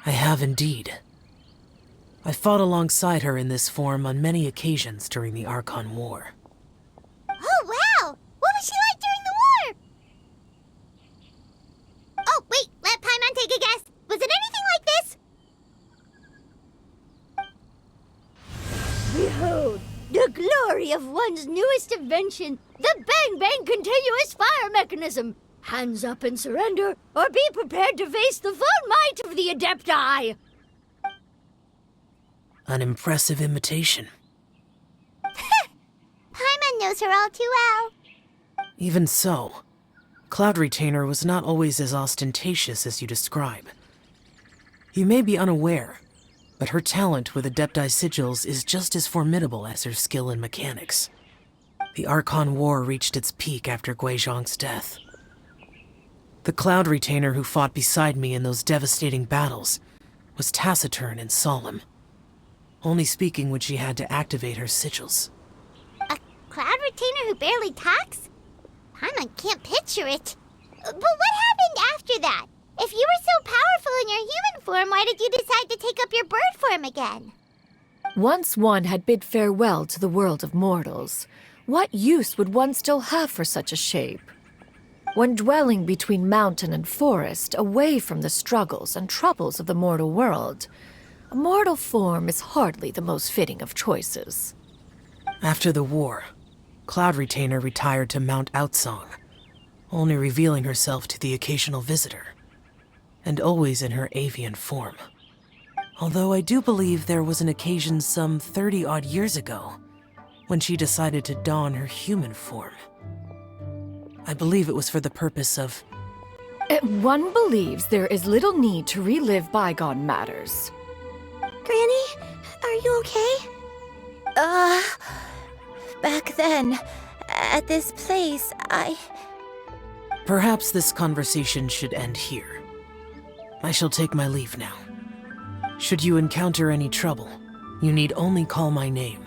I have indeed. I fought alongside her in this form on many occasions during the Archon War. Oh, wow! What was she like during the war? Oh, wait, let Paimon take a guess. Was it anything like this? Behold, the glory of one's newest invention, the Bang Bang Continuous Fire Mechanism. Hands up and surrender, or be prepared to face the full might of the Adepti. An impressive imitation. Paimon knows her all too well. Even so, Cloud Retainer was not always as ostentatious as you describe. You may be unaware, but her talent with Adepti sigils is just as formidable as her skill in mechanics. The Archon War reached its peak after Guizhong's death. The Cloud Retainer who fought beside me in those devastating battles was taciturn and solemn, only speaking when she had to activate her sigils. A Cloud Retainer who barely talks? Paimon can't picture it. But what happened after that? If you were so powerful in your human form, why did you decide to take up your bird form again? Once one had bid farewell to the world of mortals, what use would one still have for such a shape? When dwelling between mountain and forest, away from the struggles and troubles of the mortal world, a mortal form is hardly the most fitting of choices. After the war, Cloud Retainer retired to Mount Outsong, only revealing herself to the occasional visitor, and always in her avian form. Although I do believe there was an occasion some 30-odd years ago when she decided to don her human form. I believe it was for the purpose of... One believes there is little need to relive bygone matters. Granny, are you okay? Back then, at this place, Perhaps this conversation should end here. I shall take my leave now. Should you encounter any trouble, you need only call my name.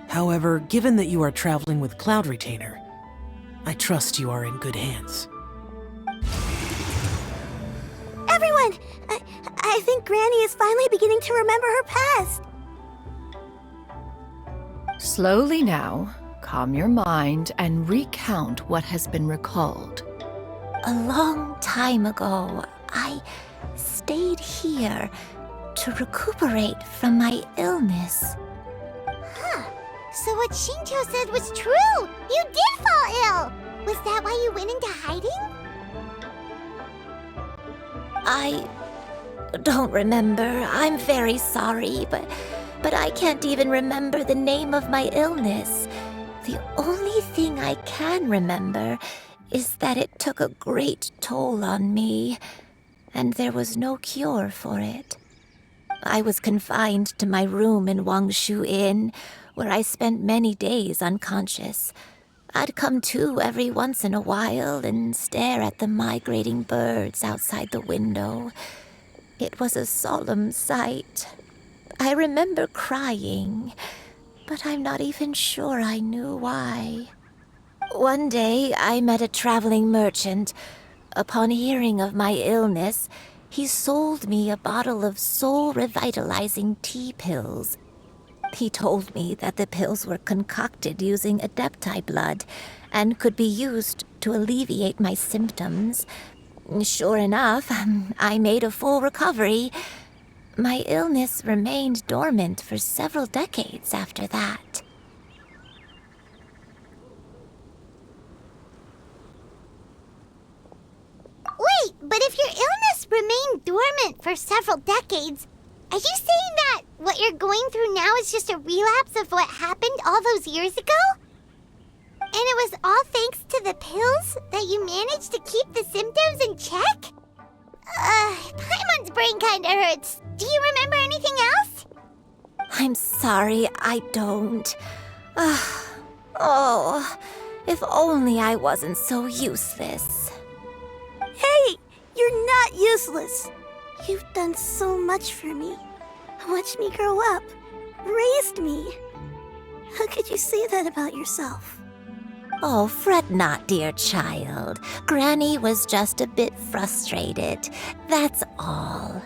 However, given that you are traveling with Cloud Retainer, I trust you are in good hands. Everyone! I think Granny is finally beginning to remember her past. Slowly now, calm your mind and recount what has been recalled. a long time ago, I stayed here to recuperate from my illness. Huh. So what Shinjo said was true! You did fall ill! Was that why you went into hiding? I don't remember. I'm very sorry, but I can't even remember the name of my illness. The only thing I can remember is that it took a great toll on me, and there was no cure for it. I was confined to my room in Wangshu Inn, where I spent many days unconscious. I'd come to every once in a while and stare at the migrating birds outside the window. It was a solemn sight. I remember crying, but I'm not even sure I knew why. One day, I met a traveling merchant. Upon hearing of my illness, he sold me a bottle of soul-revitalizing tea pills. He told me that the pills were concocted using Adepti blood and could be used to alleviate my symptoms. Sure enough, I made a full recovery. My illness remained dormant for several decades after that. Wait, but if your illness remained dormant for several decades, are you saying that what you're going through now is just a relapse of what happened all those years ago? And it was all thanks to the pills that you managed to keep the symptoms in check? Paimon's brain kinda hurts. Do you remember anything else? I'm sorry, I don't. Oh, if only I wasn't so useless. Hey, you're not useless. You've done so much for me. Watched me grow up. Raised me. How could you say that about yourself? Oh, fret not, dear child. Granny was just a bit frustrated. That's all.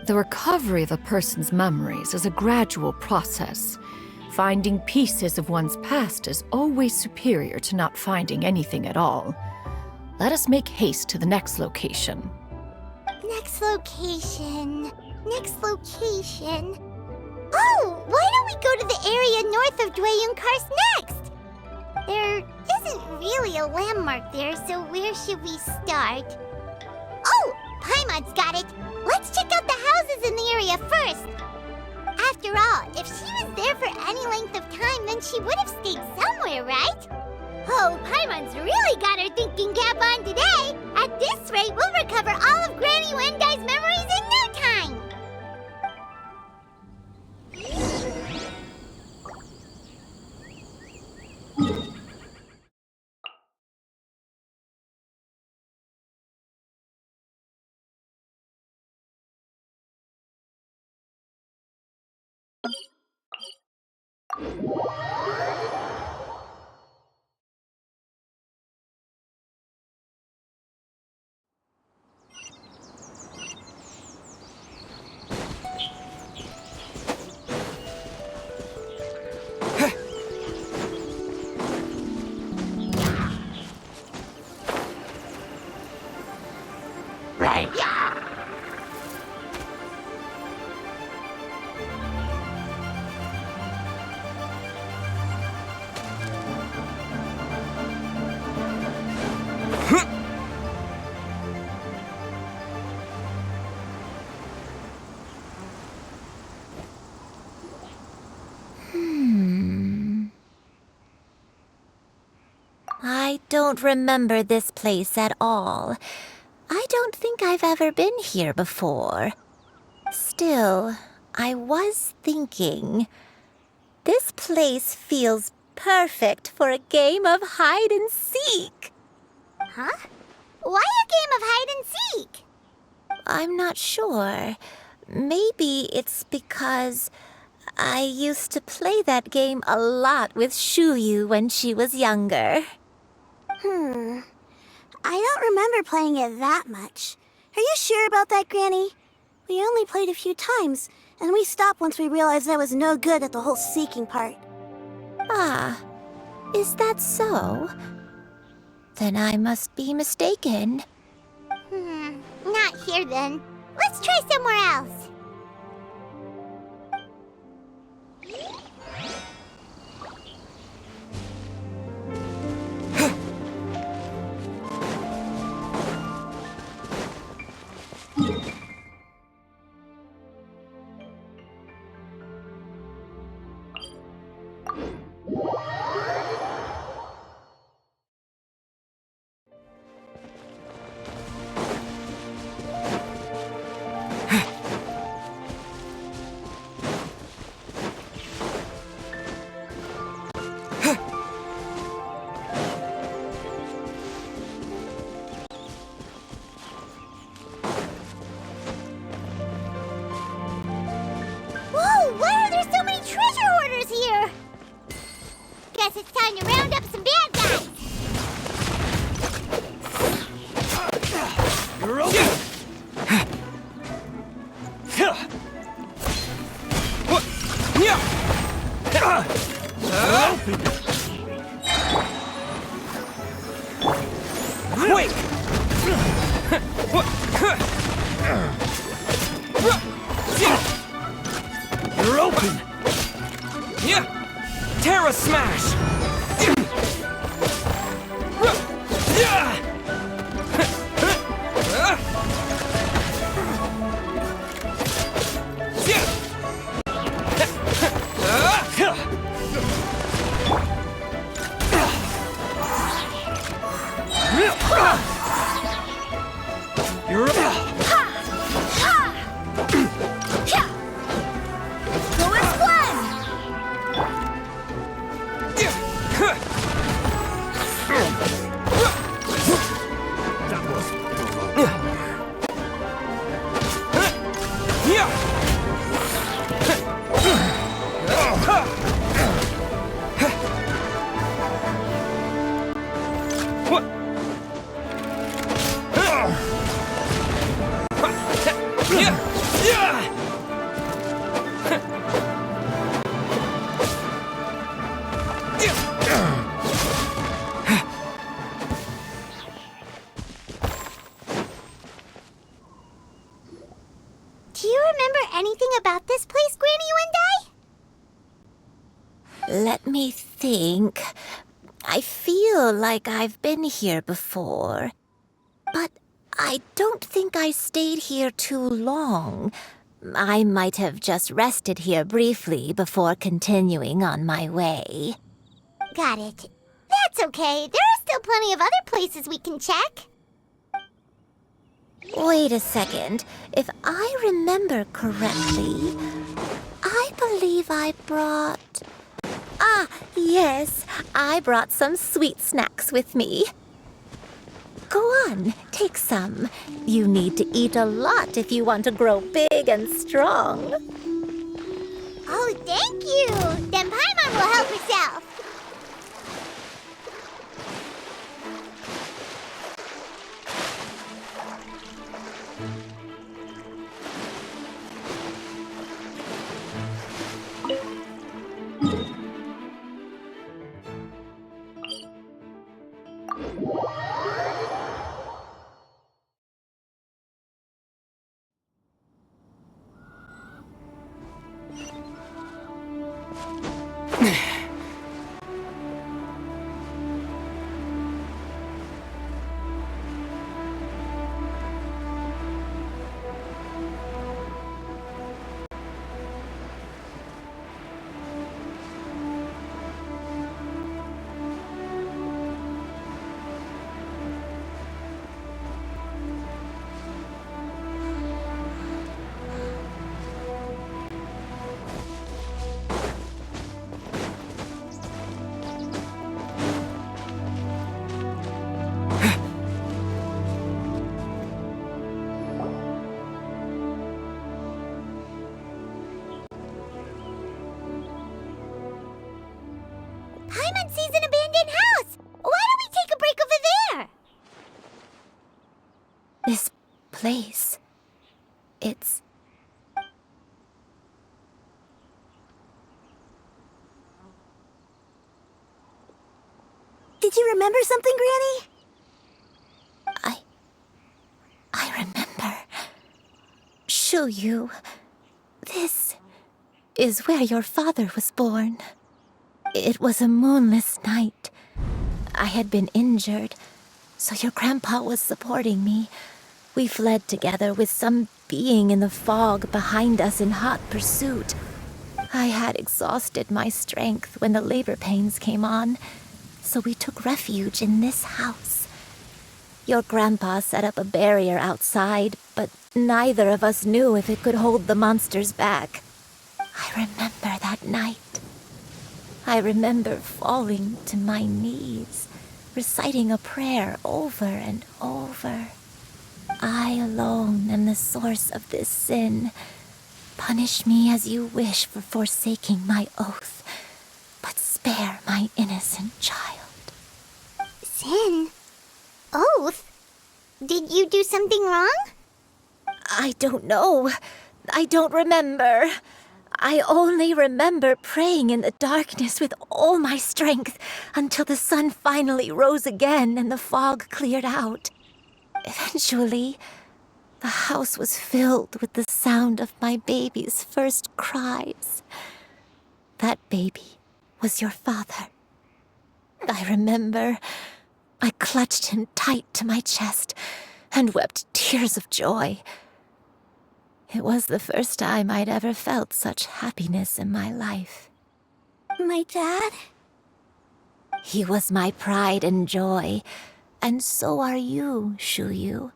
The recovery of a person's memories is a gradual process. Finding pieces of one's past is always superior to not finding anything at all. Let us make haste to the next location. Next location. Next location. Oh, why don't we go to the area north of Dwayun Karst next? There isn't really a landmark there, so where should we start? Oh, Paimon's got it. Let's check out the houses in the area first. After all, if she was there for any length of time, then she would have stayed somewhere, right? Oh, Paimon's really got her thinking cap on today. At this rate, we'll recover all of Granny Wendai's memories in no time. I don't remember this place at all. I don't think I've ever been here before. Still, I was thinking, this place feels perfect for a game of hide and seek. Huh? Why a game of hide and seek? I'm not sure. Maybe it's because I used to play that game a lot with Shuyu when she was younger. I don't remember playing it that much. Are you sure about that, Granny? We only played a few times, and we stopped once we realized I was no good at the whole seeking part. Ah, is that so? Then I must be mistaken. Not here then. Let's try somewhere else. time to round up some bad guys! You're okay. Quick! You're open! Terra Smash! You're Go as one! Do you remember anything about this place, Granny Wendai? Let me think. I feel like I've been here before. But I don't think I stayed here too long. I might have just rested here briefly before continuing on my way. Got it. That's okay. There are still plenty of other places we can check. Wait a second. If I remember correctly, I believe I brought... Ah, yes. I brought some sweet snacks with me. Go on, take some. You need to eat a lot if you want to grow big and strong. Oh, thank you. Then Paimon will help herself. Paimon sees an abandoned house. Why don't we take a break over there? This place... it's... Did you remember something, Granny? I remember. Shuyu, this is where your father was born. It was a moonless night. I had been injured, so your grandpa was supporting me. We fled together with some being in the fog behind us in hot pursuit. I had exhausted my strength when the labor pains came on, so we took refuge in this house. Your grandpa set up a barrier outside, but neither of us knew if it could hold the monsters back. I remember that night. I remember falling to my knees, reciting a prayer over and over. I alone am the source of this sin. Punish me as you wish for forsaking my oath, but spare spare my innocent child. Sin? Oath? Did you do something wrong? I don't know. I don't remember. I only remember praying in the darkness with all my strength until the sun finally rose again and the fog cleared out. Eventually, the house was filled with the sound of my baby's first cries. That baby was your father. I remember I clutched him tight to my chest and wept tears of joy. It was the first time I'd ever felt such happiness in my life. My dad? He was my pride and joy, and so are you, Xianyun.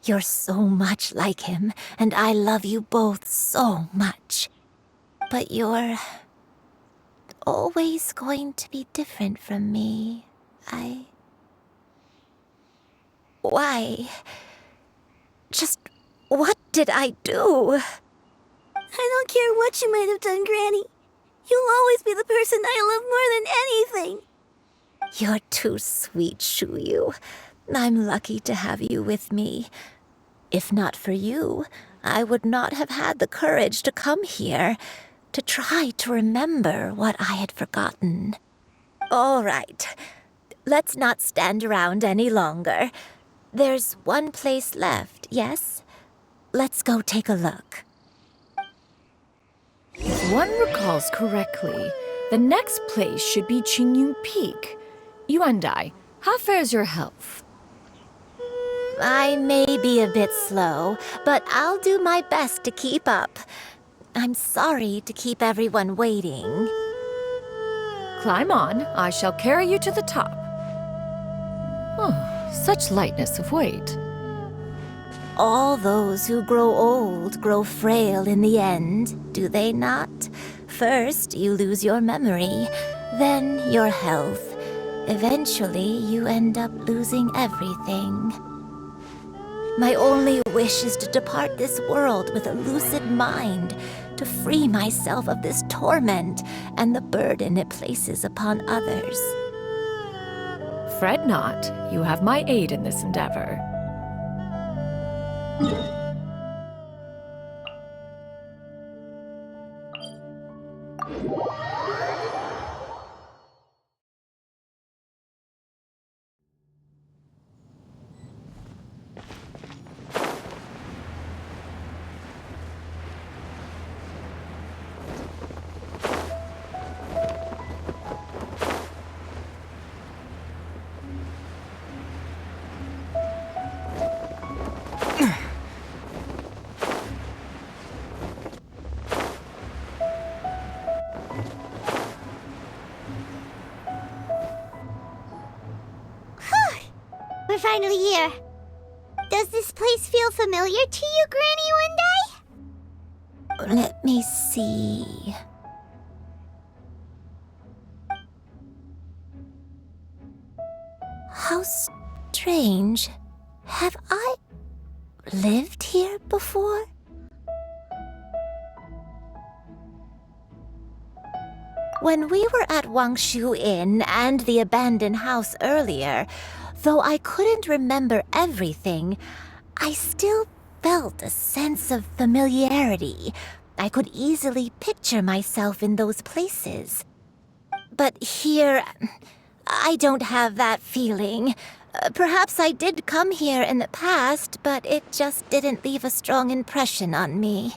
You're so much like him, and I love you both so much. But you're always going to be different from me. Why? Just what did I do? I don't care what you might have done, Granny. You'll always be the person I love more than anything. You're too sweet, Xianyun. I'm lucky to have you with me. If not for you, I would not have had the courage to come here, to try to remember what I had forgotten. All right, let's not stand around any longer. There's one place left, yes? Let's go take a look. If one recalls correctly, the next place should be Xianyun Peak. Yuandai, how fares your health? I may be a bit slow, but I'll do my best to keep up. I'm sorry to keep everyone waiting. Climb on, I shall carry you to the top. Oh, such lightness of weight. All those who grow old grow frail in the end, do they not? First, you lose your memory, then your health. Eventually, you end up losing everything. My only wish is to depart this world with a lucid mind, to free myself of this torment and the burden it places upon others. Fret not, you have my aid in this endeavor. We're finally here. Does this place feel familiar to you, Granny One Day? Let me see. How strange. Have I lived here before? When we were at Wangshu Inn and the abandoned house earlier, though I couldn't remember everything, I still felt a sense of familiarity. I could easily picture myself in those places. But here, I don't have that feeling. Perhaps I did come here in the past, but it just didn't leave a strong impression on me.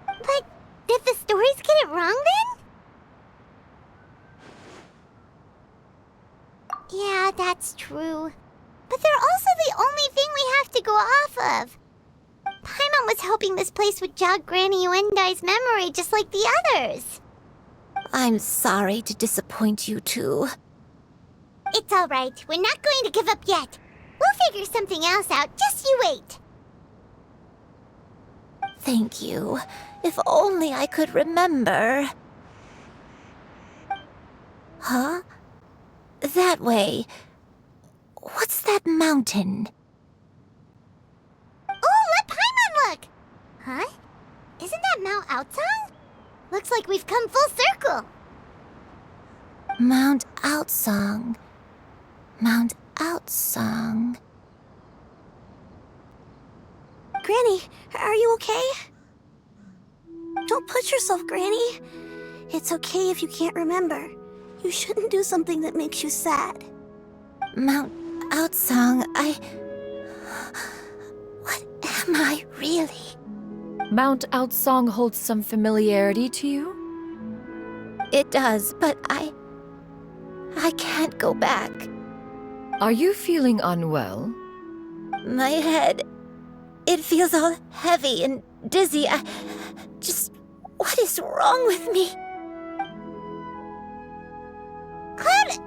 But did the stories get it wrong then? Yeah, that's true. But they're also the only thing we have to go off of. Paimon was hoping this place would jog Granny Yuendai's memory just like the others. I'm sorry to disappoint you too. It's all right. We're not going to give up yet. We'll figure something else out. Just you wait. Thank you. If only I could remember. Huh? That way. What's that mountain? Oh, let Paimon look! Huh? Isn't that Mount Outsang? Looks like we've come full circle. Mount Outsong. Mount Outsong. Granny, are you okay? Don't push yourself, Granny. It's okay if you can't remember. You shouldn't do something that makes you sad. Mount Outsong, What am I really? Mount Outsong holds some familiarity to you? It does, but I can't go back. Are you feeling unwell? My head, it feels all heavy and dizzy. What is wrong with me? Cloud...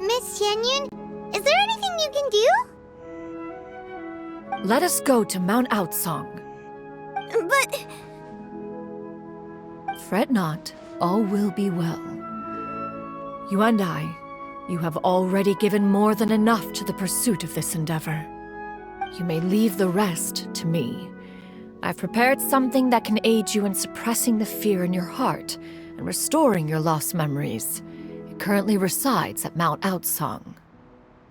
Miss Xianyun, is there anything you can do? Let us go to Mount Outsong. But... Fret not, all will be well. You and I, you have already given more than enough to the pursuit of this endeavor. You may leave the rest to me. I've prepared something that can aid you in suppressing the fear in your heart and restoring your lost memories. It currently resides at Mount Outsong.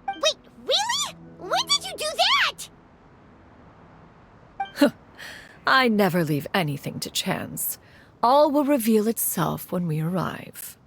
Wait, really? When did you do that? I never leave anything to chance. All will reveal itself when we arrive.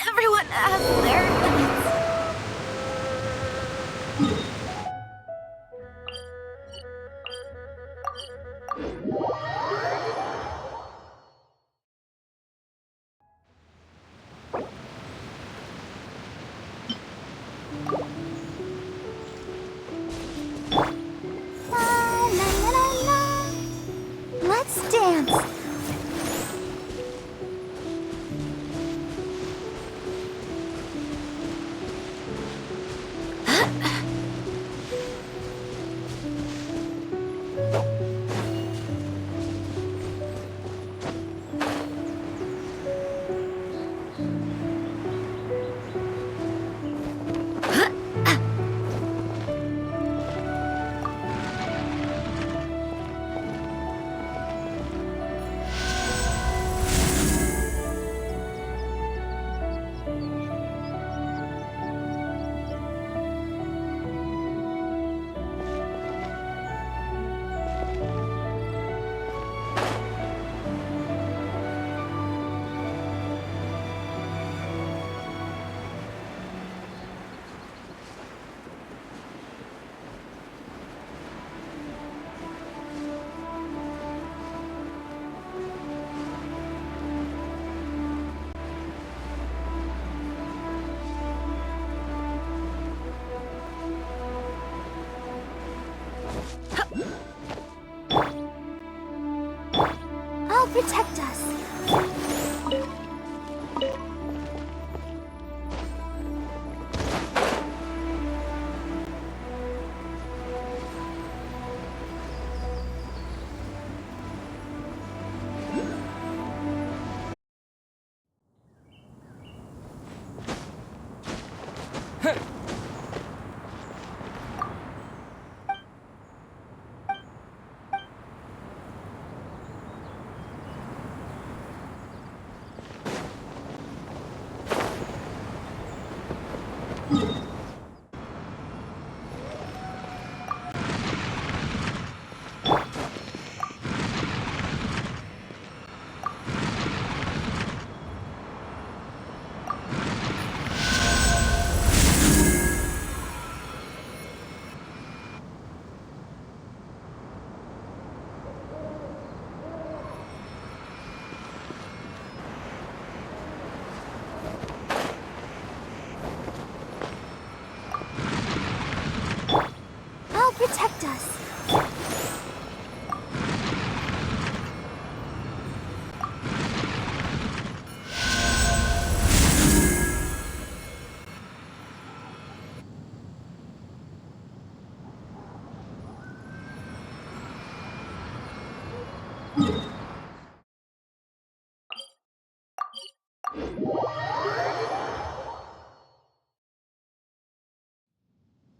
Everyone has their limits. Let's dance. protect us.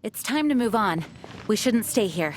It's time to move on. We shouldn't stay here.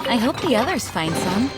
I hope the others find some.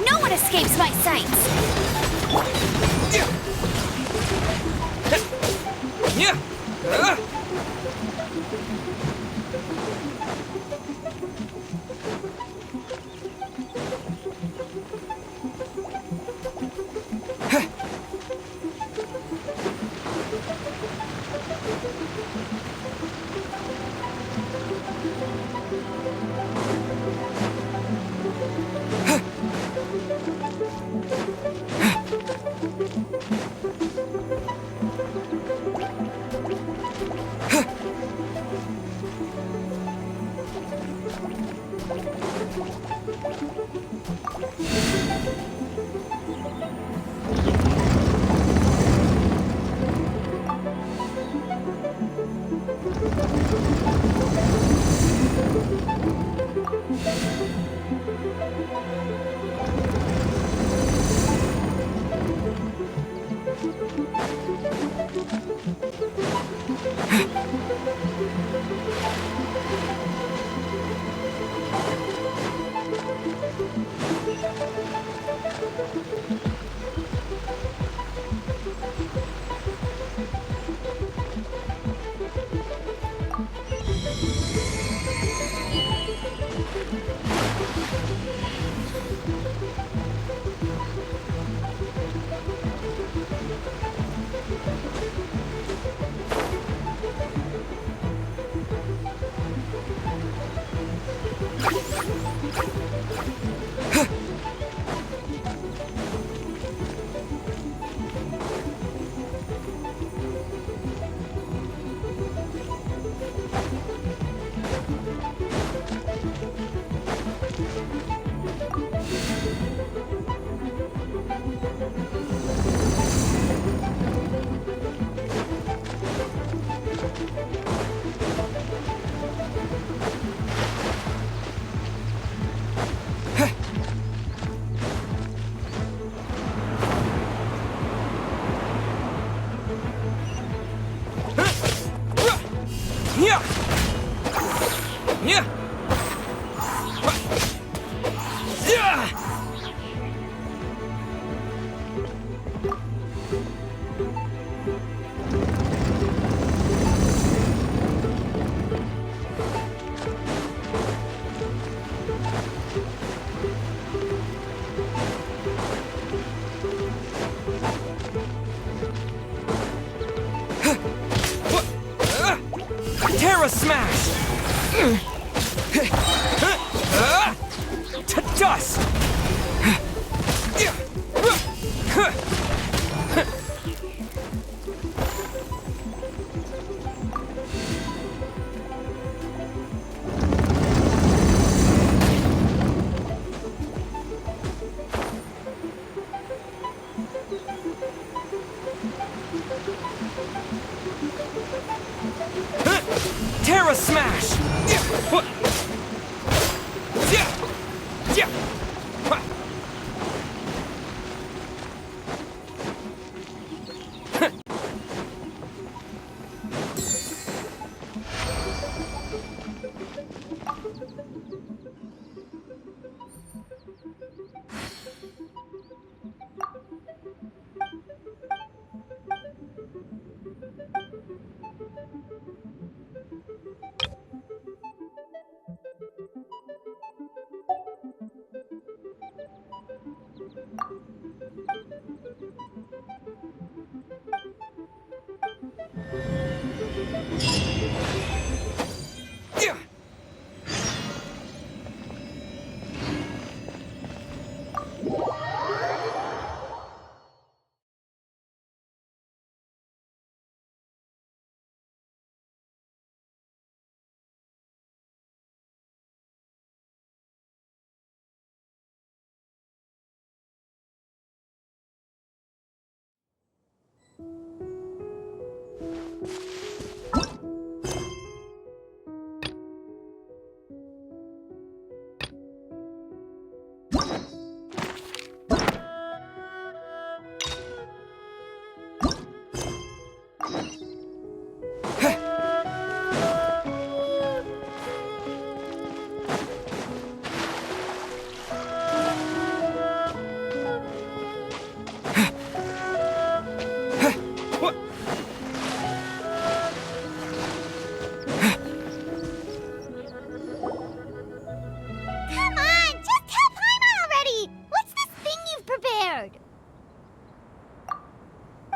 No one escapes my sights! Terra Smash! To dust! Terra Smash!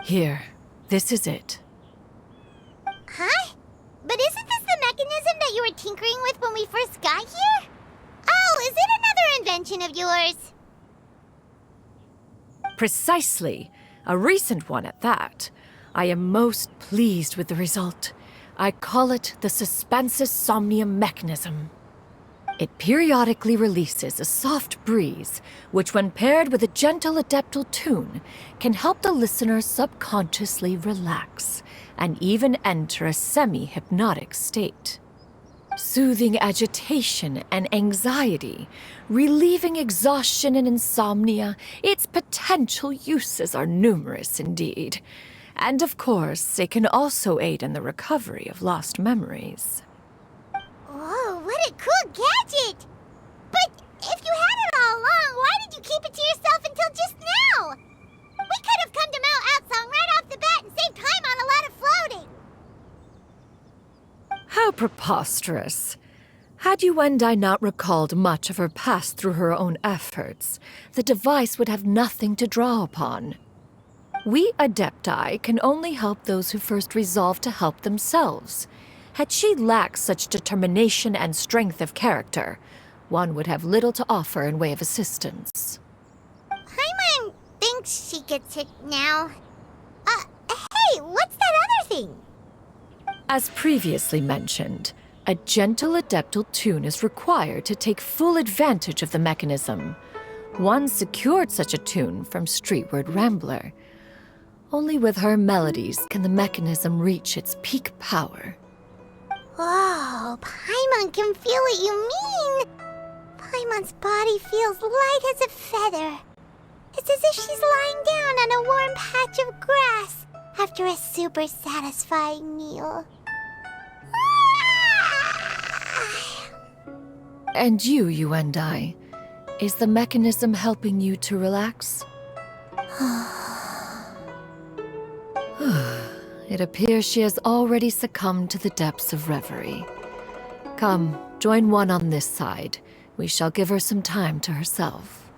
Here, this is it. Huh? But isn't this the mechanism that you were tinkering with when we first got here? Oh, is it another invention of yours? Precisely. A recent one at that. I am most pleased with the result. I call it the Suspensus Somnium mechanism. It periodically releases a soft breeze, which when paired with a gentle adeptal tune, can help the listener subconsciously relax and even enter a semi-hypnotic state. Soothing agitation and anxiety, relieving exhaustion and insomnia, its potential uses are numerous indeed. And of course, it can also aid in the recovery of lost memories. Whoa, what a cool gadget! But if you had it all along, why did you keep it to yourself until just now? We could have come to Mount Outsong right off the bat and saved time on a lot of floating. How preposterous. Had Yuendai not recalled much of her past through her own efforts, the device would have nothing to draw upon. We Adepti can only help those who first resolve to help themselves. Had she lacked such determination and strength of character, one would have little to offer in way of assistance. Paimon thinks she gets it now. Hey, what's that other thing? As previously mentioned, a gentle adeptal tune is required to take full advantage of the mechanism. One secured such a tune from Streetward Rambler. Only with her melodies can the mechanism reach its peak power. Whoa, Paimon can feel what you mean. Paimon's body feels light as a feather. It's as if she's lying down on a warm patch of grass after a super satisfying meal. And you, Yuendai, Is the mechanism helping you to relax? It appears she has already succumbed to the depths of reverie. Come, join one on this side. We shall give her some time to herself.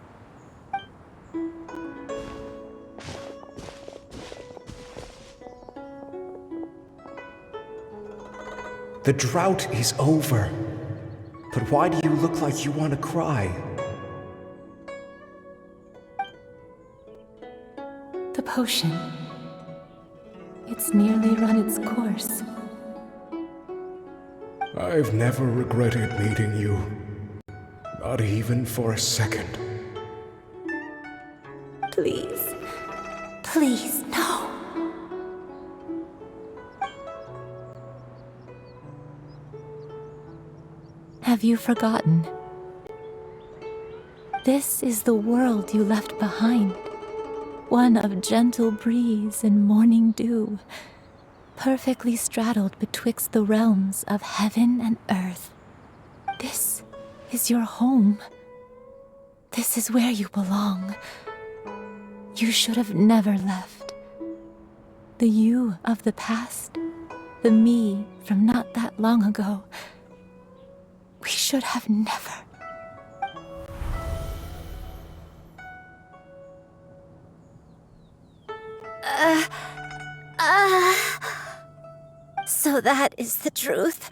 The drought is over. But why do you look like you want to cry? The potion. It's nearly run its course. I've never regretted meeting you. Not even for a second. Please. Please, no. Have you forgotten? This is the world you left behind. One of gentle breeze and morning dew, perfectly straddled betwixt the realms of heaven and earth. This is your home. This is where you belong. You should have never left. The you of the past, the me from not that long ago, we should have never. So that is the truth.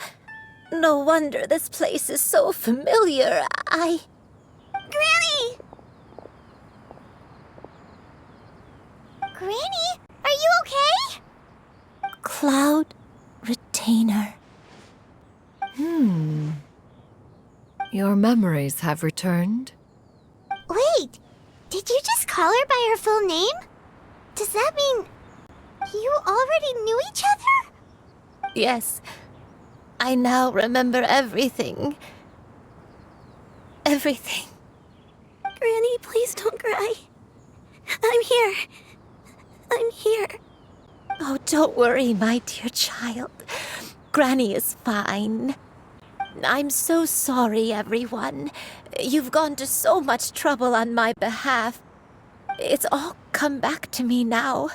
No wonder this place is so familiar. Granny! Granny, are you okay? Cloud Retainer. Your memories have returned? Wait, did you just call her by her full name? Does that mean you already knew each other? Yes. I now remember everything. Everything. Granny, please don't cry. I'm here. I'm here. Oh, don't worry, my dear child. Granny is fine. I'm so sorry, everyone. You've gone to so much trouble on my behalf. It's all come back to me now.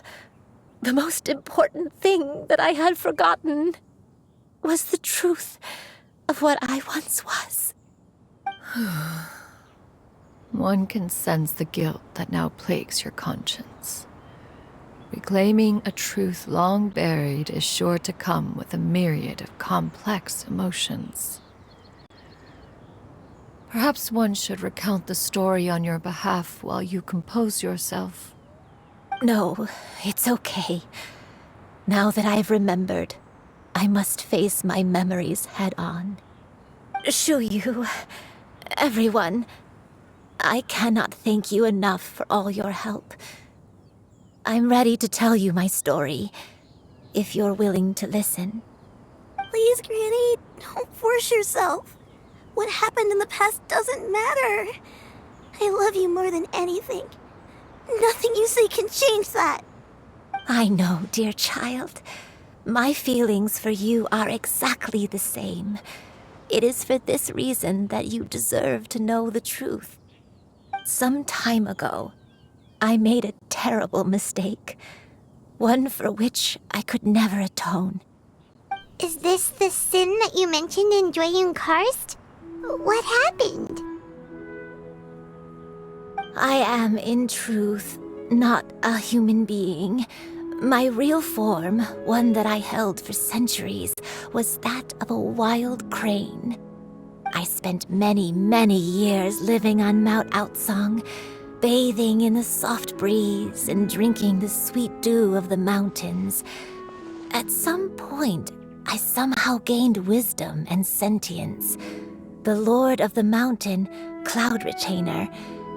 The most important thing that I had forgotten was the truth of what I once was. One can sense the guilt that now plagues your conscience. Reclaiming a truth long buried is sure to come with a myriad of complex emotions. Perhaps one should recount the story on your behalf while you compose yourself. No, it's okay. Now that I've remembered, I must face my memories head on. Shuyu, everyone, I cannot thank you enough for all your help. I'm ready to tell you my story, if you're willing to listen. Please, Granny, don't force yourself. What happened in the past doesn't matter. I love you more than anything. Nothing you say can change that. I know, dear child. My feelings for you are exactly the same. It is for this reason that you deserve to know the truth. Some time ago, I made a terrible mistake. One for which I could never atone. Is this the sin that you mentioned in Xianyun Karst? What happened? I am, in truth, not a human being. My real form, one that I held for centuries, was that of a wild crane. I spent many, many years living on Mount Outsong, bathing in the soft breeze and drinking the sweet dew of the mountains. At some point, I somehow gained wisdom and sentience. The Lord of the Mountain, Cloud Retainer,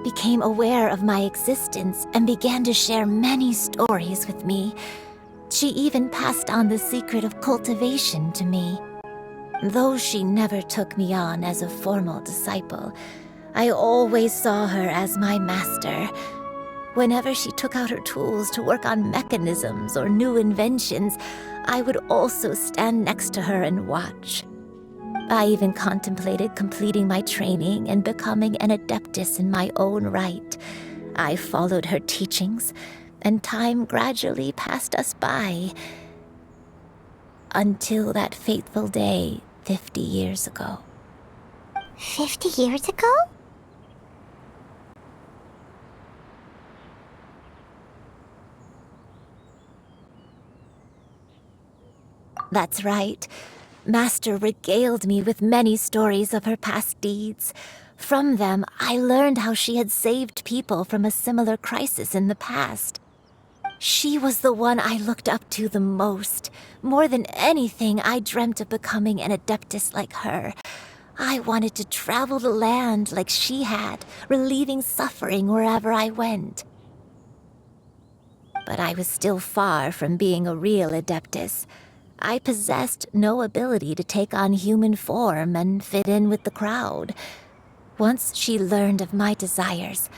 became aware of my existence and began to share many stories with me. She even passed on the secret of cultivation to me. Though she never took me on as a formal disciple, I always saw her as my master. Whenever she took out her tools to work on mechanisms or new inventions, I would also stand next to her and watch. I even contemplated completing my training and becoming an adeptus in my own right. I followed her teachings, and time gradually passed us by. Until that fateful day 50 years ago. 50 years ago? That's right. Master regaled me with many stories of her past deeds. From them, I learned how she had saved people from a similar crisis in the past. She was the one I looked up to the most. More than anything, I dreamt of becoming an adeptus like her. I wanted to travel the land like she had, relieving suffering wherever I went. But I was still far from being a real adeptus. I possessed no ability to take on human form and fit in with the crowd. Once she learned of my desires,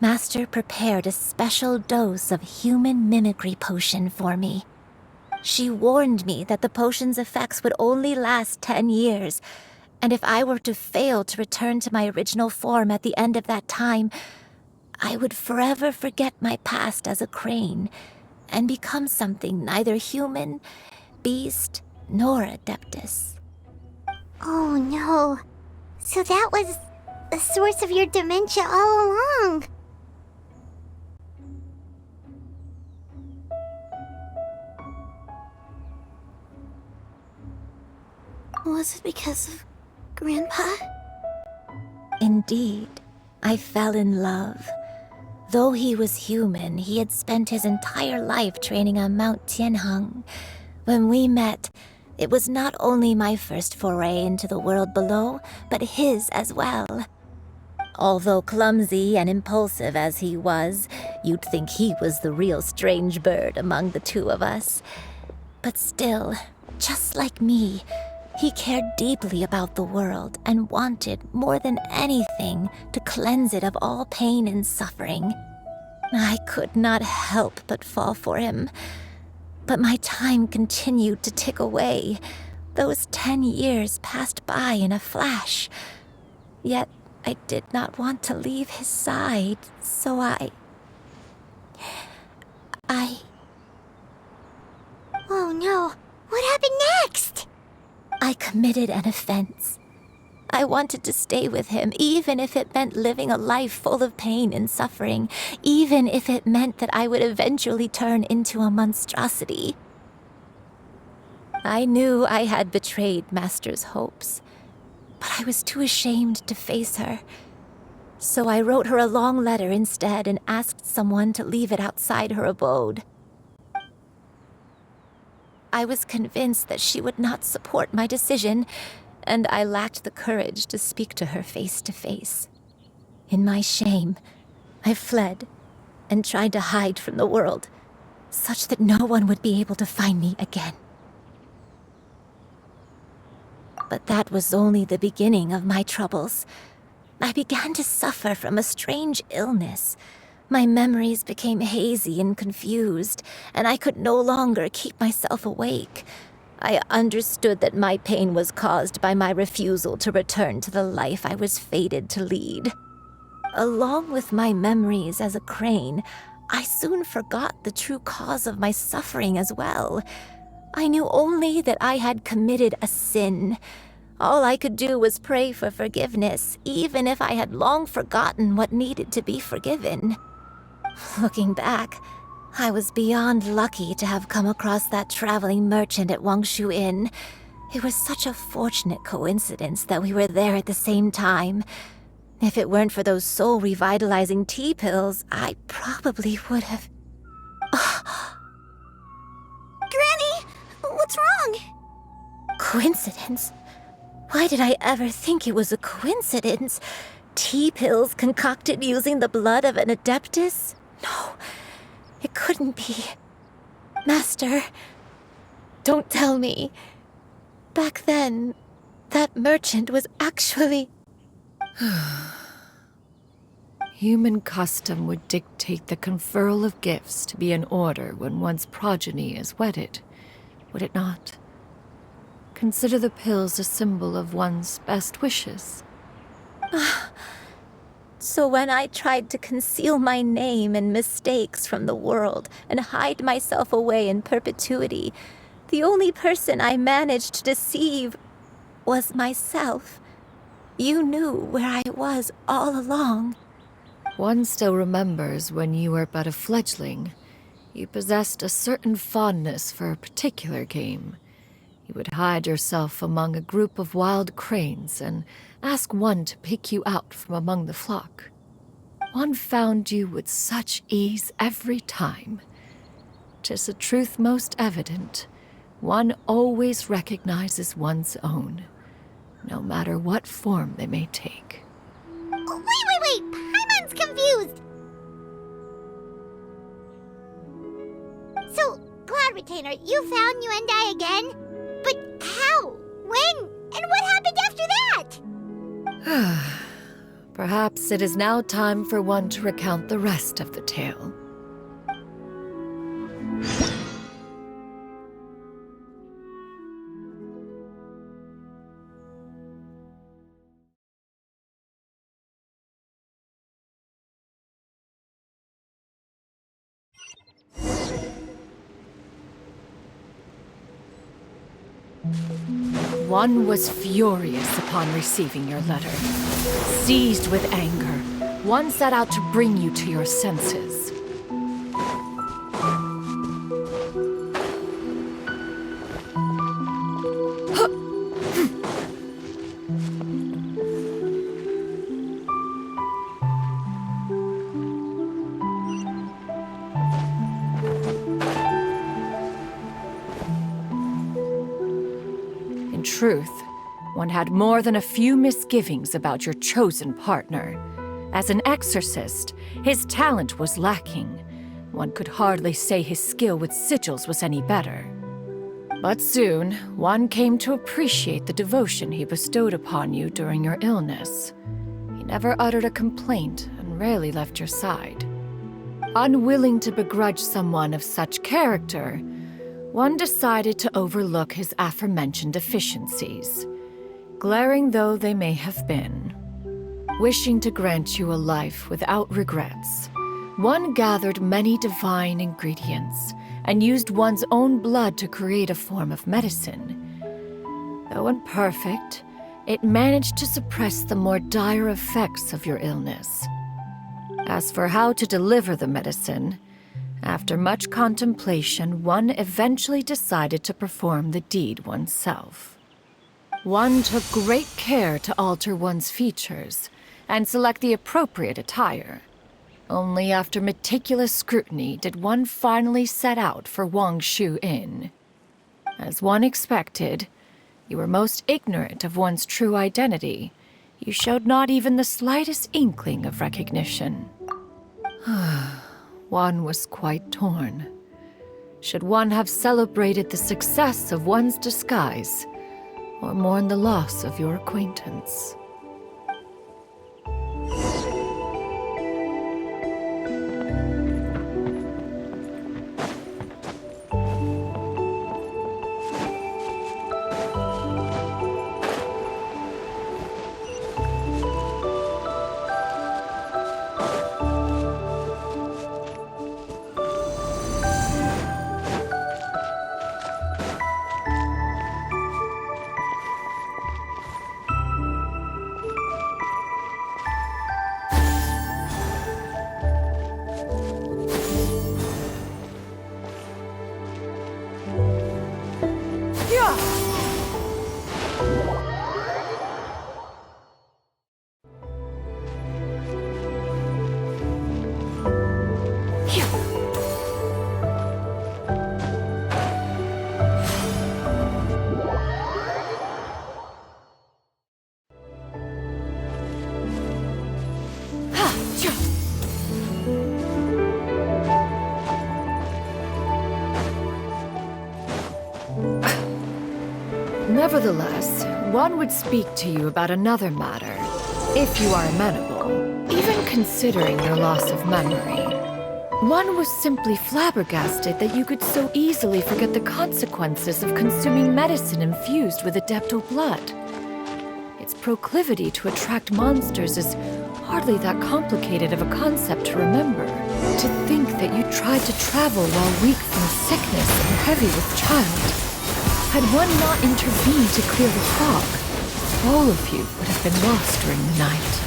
Master prepared a special dose of human mimicry potion for me. She warned me that the potion's effects would only last 10 years, and if I were to fail to return to my original form at the end of that time, I would forever forget my past as a crane and become something neither human, beast, nor adeptus. Oh no. So that was the source of your dementia all along. Was it because of Grandpa? Indeed, I fell in love. Though he was human, he had spent his entire life training on Mount Tianheng. When we met, it was not only my first foray into the world below, but his as well. Although clumsy and impulsive as he was, you'd think he was the real strange bird among the two of us. But still, just like me, he cared deeply about the world and wanted, more than anything, to cleanse it of all pain and suffering. I could not help but fall for him. But my time continued to tick away. Those 10 years passed by in a flash. Yet I did not want to leave his side, so I... Oh no, what happened next? I committed an offense. I wanted to stay with him, even if it meant living a life full of pain and suffering, even if it meant that I would eventually turn into a monstrosity. I knew I had betrayed Master's hopes, but I was too ashamed to face her. So I wrote her a long letter instead and asked someone to leave it outside her abode. I was convinced that she would not support my decision, and I lacked the courage to speak to her face to face. In my shame, I fled and tried to hide from the world, such that no one would be able to find me again. But that was only the beginning of my troubles. I began to suffer from a strange illness. My memories became hazy and confused, and I could no longer keep myself awake. I understood that my pain was caused by my refusal to return to the life I was fated to lead. Along with my memories as a crane, I soon forgot the true cause of my suffering as well. I knew only that I had committed a sin. All I could do was pray for forgiveness, even if I had long forgotten what needed to be forgiven. Looking back, I was beyond lucky to have come across that traveling merchant at Wangshu Inn. It was such a fortunate coincidence that we were there at the same time. If it weren't for those soul-revitalizing tea pills, I probably would have... Granny! What's wrong? Coincidence? Why did I ever think it was a coincidence? Tea pills concocted using the blood of an adeptus? No, it couldn't be. Master, don't tell me. Back then, that merchant was actually... Human custom would dictate the conferral of gifts to be in order when one's progeny is wedded, would it not? consider the pills a symbol of one's best wishes. So when I tried to conceal my name and mistakes from the world and hide myself away in perpetuity, the only person I managed to deceive was myself. You knew where I was all along. One still remembers when you were but a fledgling. You possessed a certain fondness for a particular game. You would hide yourself among a group of wild cranes and ask one to pick you out from among the flock. One found you with such ease every time. 'Tis a truth most evident. One always recognizes one's own, no matter what form they may take. Wait! Paimon's confused! So, Cloud Retainer, you found Yuendai again? But how? When? And what happened after that? Perhaps it is now time for one to recount the rest of the tale. One was furious upon receiving your letter. Seized with anger, one set out to bring you to your senses. In truth, one had more than a few misgivings about your chosen partner. As an exorcist, his talent was lacking. One could hardly say his skill with sigils was any better. But soon, one came to appreciate the devotion he bestowed upon you during your illness. He never uttered a complaint and rarely left your side. Unwilling to begrudge someone of such character, one decided to overlook his aforementioned deficiencies, glaring though they may have been. Wishing to grant you a life without regrets, one gathered many divine ingredients and used one's own blood to create a form of medicine. Though imperfect, it managed to suppress the more dire effects of your illness. As for how to deliver the medicine, after much contemplation, one eventually decided to perform the deed oneself. One took great care to alter one's features and select the appropriate attire. Only after meticulous scrutiny did one finally set out for Wangshu Inn. As one expected, you were most ignorant of one's true identity. You showed not even the slightest inkling of recognition. One was quite torn. Should one have celebrated the success of one's disguise, or mourn the loss of your acquaintance? Nevertheless, one would speak to you about another matter, if you are amenable, even considering your loss of memory. One was simply flabbergasted that you could so easily forget the consequences of consuming medicine infused with Adeptal blood. Its proclivity to attract monsters is hardly that complicated of a concept to remember. To think that you tried to travel while weak from sickness and heavy with child. Had one not intervened to clear the fog, all of you would have been lost during the night.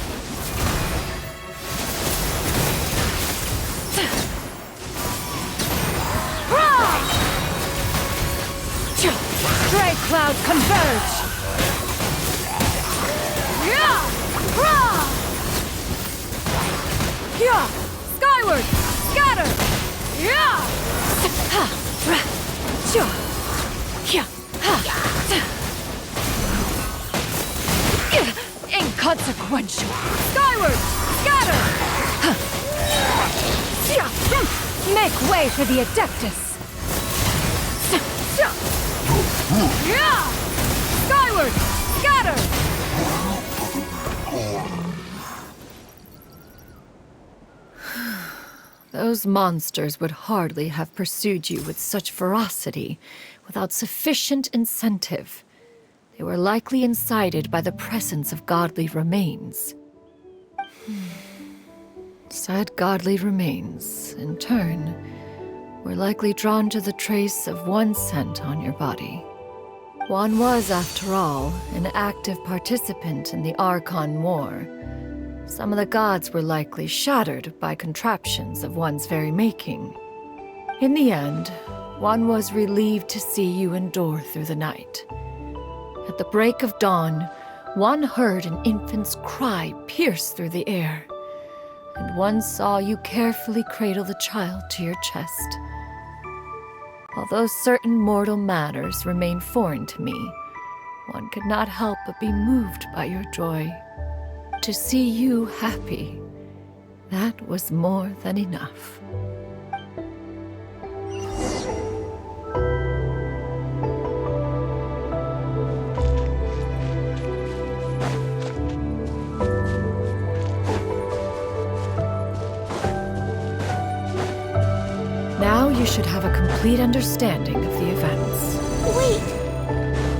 Stray clouds converge! Skyward! Scatter! Inconsequential! Skyward! Scatter! Make way for the Adeptus! Skyward! Scatter! Those monsters would hardly have pursued you with such ferocity without sufficient incentive. They were likely incited by the presence of godly remains. Said godly remains, in turn, were likely drawn to the trace of one scent on your body. One was, after all, an active participant in the Archon War. Some of the gods were likely shattered by contraptions of one's very making. In the end, one was relieved to see you endure through the night. At the break of dawn, one heard an infant's cry pierce through the air, and one saw you carefully cradle the child to your chest. Although certain mortal matters remain foreign to me, one could not help but be moved by your joy. To see you happy, that was more than enough. Now you should have a complete understanding of the events. Wait!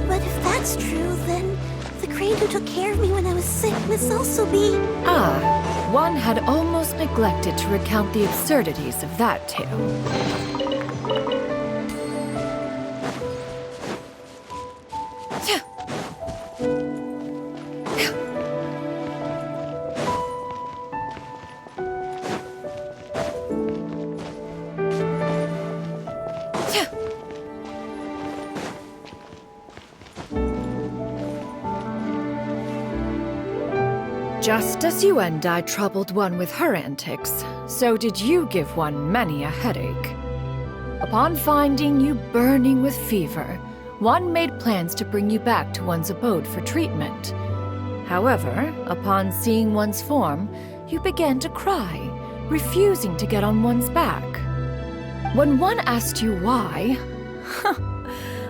But if that's true, then the crane who took care of me when I was sick must also be... Ah, one had almost neglected to recount the absurdities of that tale. Just as you and I troubled one with her antics, so did you give one many a headache. Upon finding you burning with fever, one made plans to bring you back to one's abode for treatment. However, upon seeing one's form, you began to cry, refusing to get on one's back. When one asked you why,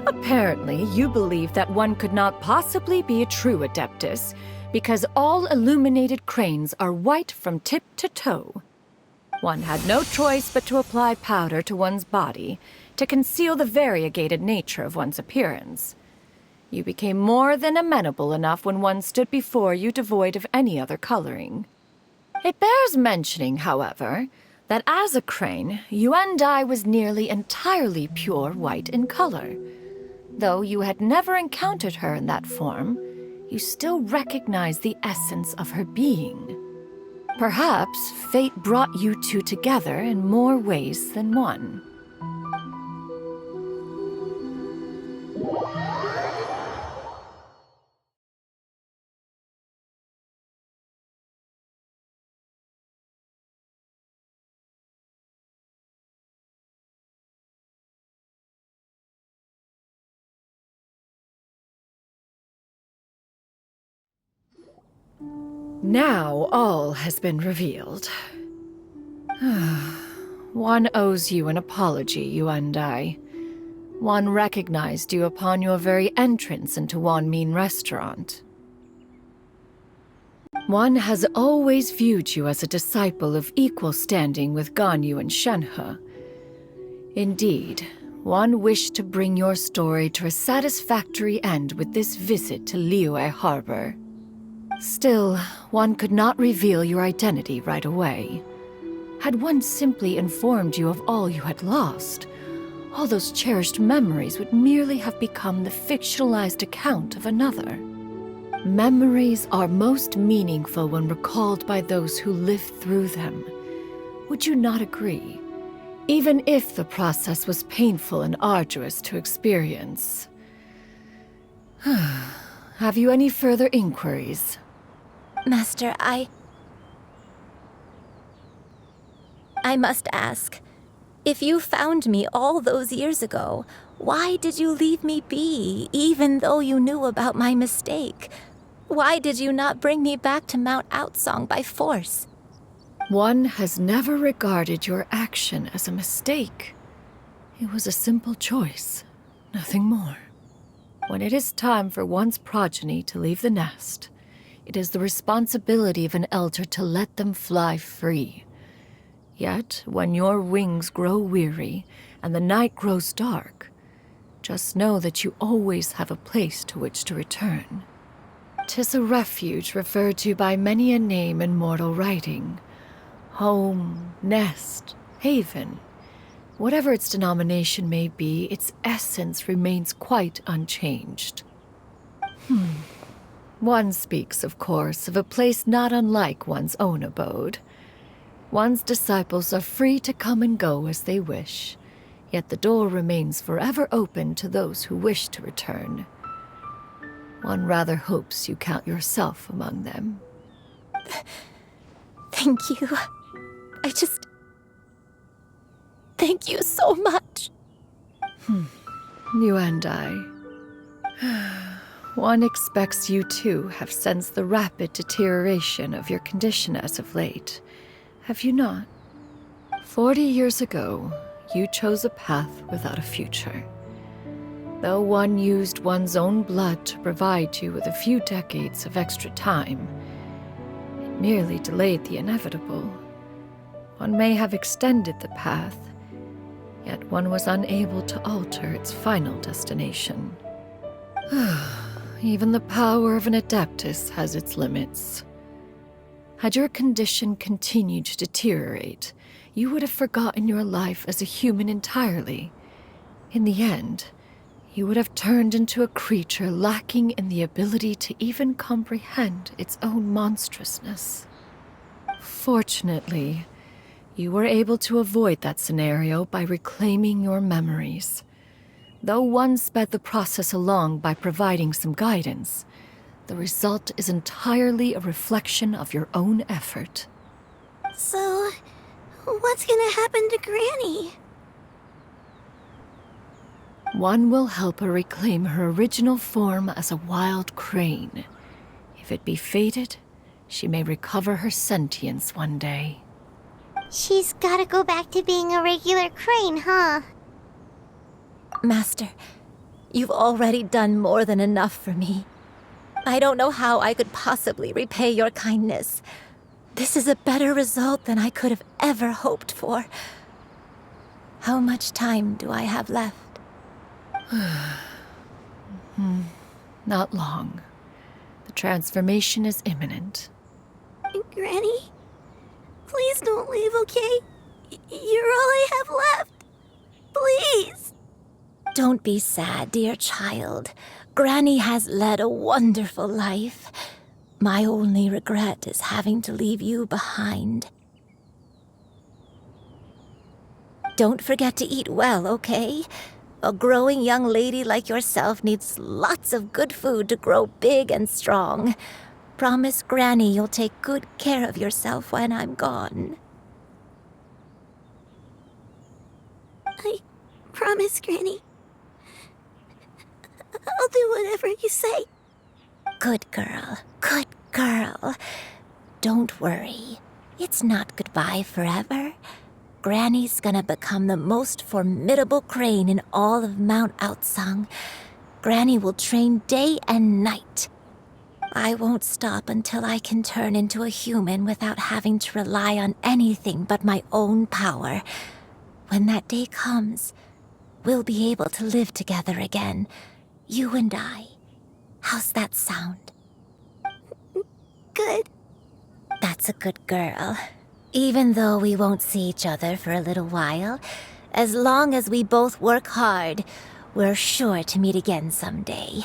apparently you believed that one could not possibly be a true Adeptus, because all illuminated cranes are white from tip to toe. One had no choice but to apply powder to one's body to conceal the variegated nature of one's appearance. You became more than amenable enough when one stood before you devoid of any other coloring. It bears mentioning, however, that as a crane, Yuendai was nearly entirely pure white in color. Though you had never encountered her in that form, you still recognize the essence of her being. Perhaps fate brought you two together in more ways than one. Now all has been revealed. One owes you an apology, Yuendai. One recognized you upon your very entrance into Wanmin Restaurant. One has always viewed you as a disciple of equal standing with Ganyu and Shenhe. Indeed, one wished to bring your story to a satisfactory end with this visit to Liyue Harbor. Still, one could not reveal your identity right away. Had one simply informed you of all you had lost, all those cherished memories would merely have become the fictionalized account of another. Memories are most meaningful when recalled by those who lived through them. Would you not agree? Even if the process was painful and arduous to experience. Have you any further inquiries? Master, I must ask. If you found me all those years ago, why did you leave me be, even though you knew about my mistake? Why did you not bring me back to Mount Outsong by force? One has never regarded your action as a mistake. It was a simple choice, nothing more. When it is time for one's progeny to leave the nest, it is the responsibility of an elder to let them fly free. Yet, when your wings grow weary and the night grows dark, just know that you always have a place to which to return. 'Tis a refuge referred to by many a name in mortal writing. Home, nest, haven. Whatever its denomination may be, its essence remains quite unchanged. One speaks, of course, of a place not unlike one's own abode. One's disciples are free to come and go as they wish, yet the door remains forever open to those who wish to return. One rather hopes you count yourself among them. Thank you. Thank you so much. You and I. One expects you too have sensed the rapid deterioration of your condition as of late, have you not? 40 years ago, you chose a path without a future. Though one used one's own blood to provide you with a few decades of extra time, it merely delayed the inevitable. One may have extended the path, yet one was unable to alter its final destination. Even the power of an adeptus has its limits. Had your condition continued to deteriorate, you would have forgotten your life as a human entirely. In the end, you would have turned into a creature lacking in the ability to even comprehend its own monstrousness. Fortunately, you were able to avoid that scenario by reclaiming your memories. Though one sped the process along by providing some guidance, the result is entirely a reflection of your own effort. So, what's gonna happen to Granny? One will help her reclaim her original form as a wild crane. If it be fated, she may recover her sentience one day. She's gotta go back to being a regular crane, huh? Master, you've already done more than enough for me. I don't know how I could possibly repay your kindness. This is a better result than I could have ever hoped for. How much time do I have left? Not long. The transformation is imminent. Granny? Please don't leave, okay? You're all I have left. Please. Don't be sad, dear child. Granny has led a wonderful life. My only regret is having to leave you behind. Don't forget to eat well, okay? A growing young lady like yourself needs lots of good food to grow big and strong. Promise Granny you'll take good care of yourself when I'm gone. I promise, Granny. I'll do whatever you say. Good girl, good girl. Don't worry. It's not goodbye forever. Granny's gonna become the most formidable crane in all of Mount Outsong. Granny will train day and night. I won't stop until I can turn into a human without having to rely on anything but my own power. When that day comes, we'll be able to live together again, you and I. How's that sound? Good. That's a good girl. Even though we won't see each other for a little while, as long as we both work hard, we're sure to meet again someday.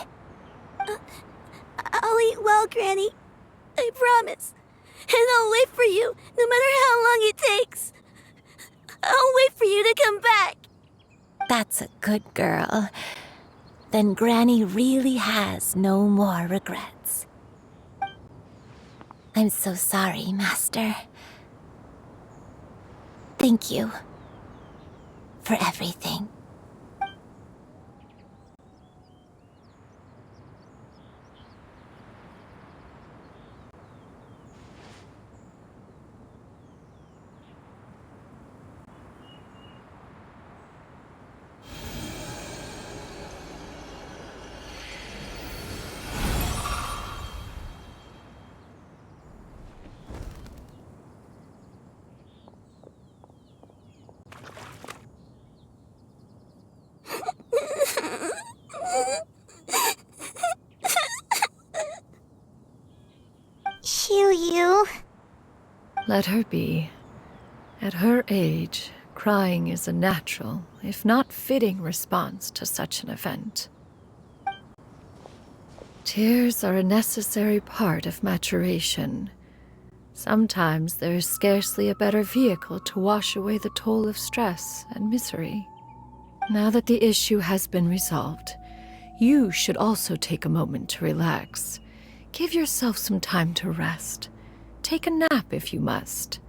I'll eat well, Granny. I promise. And I'll wait for you, no matter how long it takes. I'll wait for you to come back. That's a good girl. Then Granny really has no more regrets. I'm so sorry, Master. Thank you for everything. Xiu. Let her be. At her age, crying is a natural, if not fitting, response to such an event. Tears are a necessary part of maturation. Sometimes there is scarcely a better vehicle to wash away the toll of stress and misery. Now that the issue has been resolved, you should also take a moment to relax. Give yourself some time to rest. Take a nap if you must.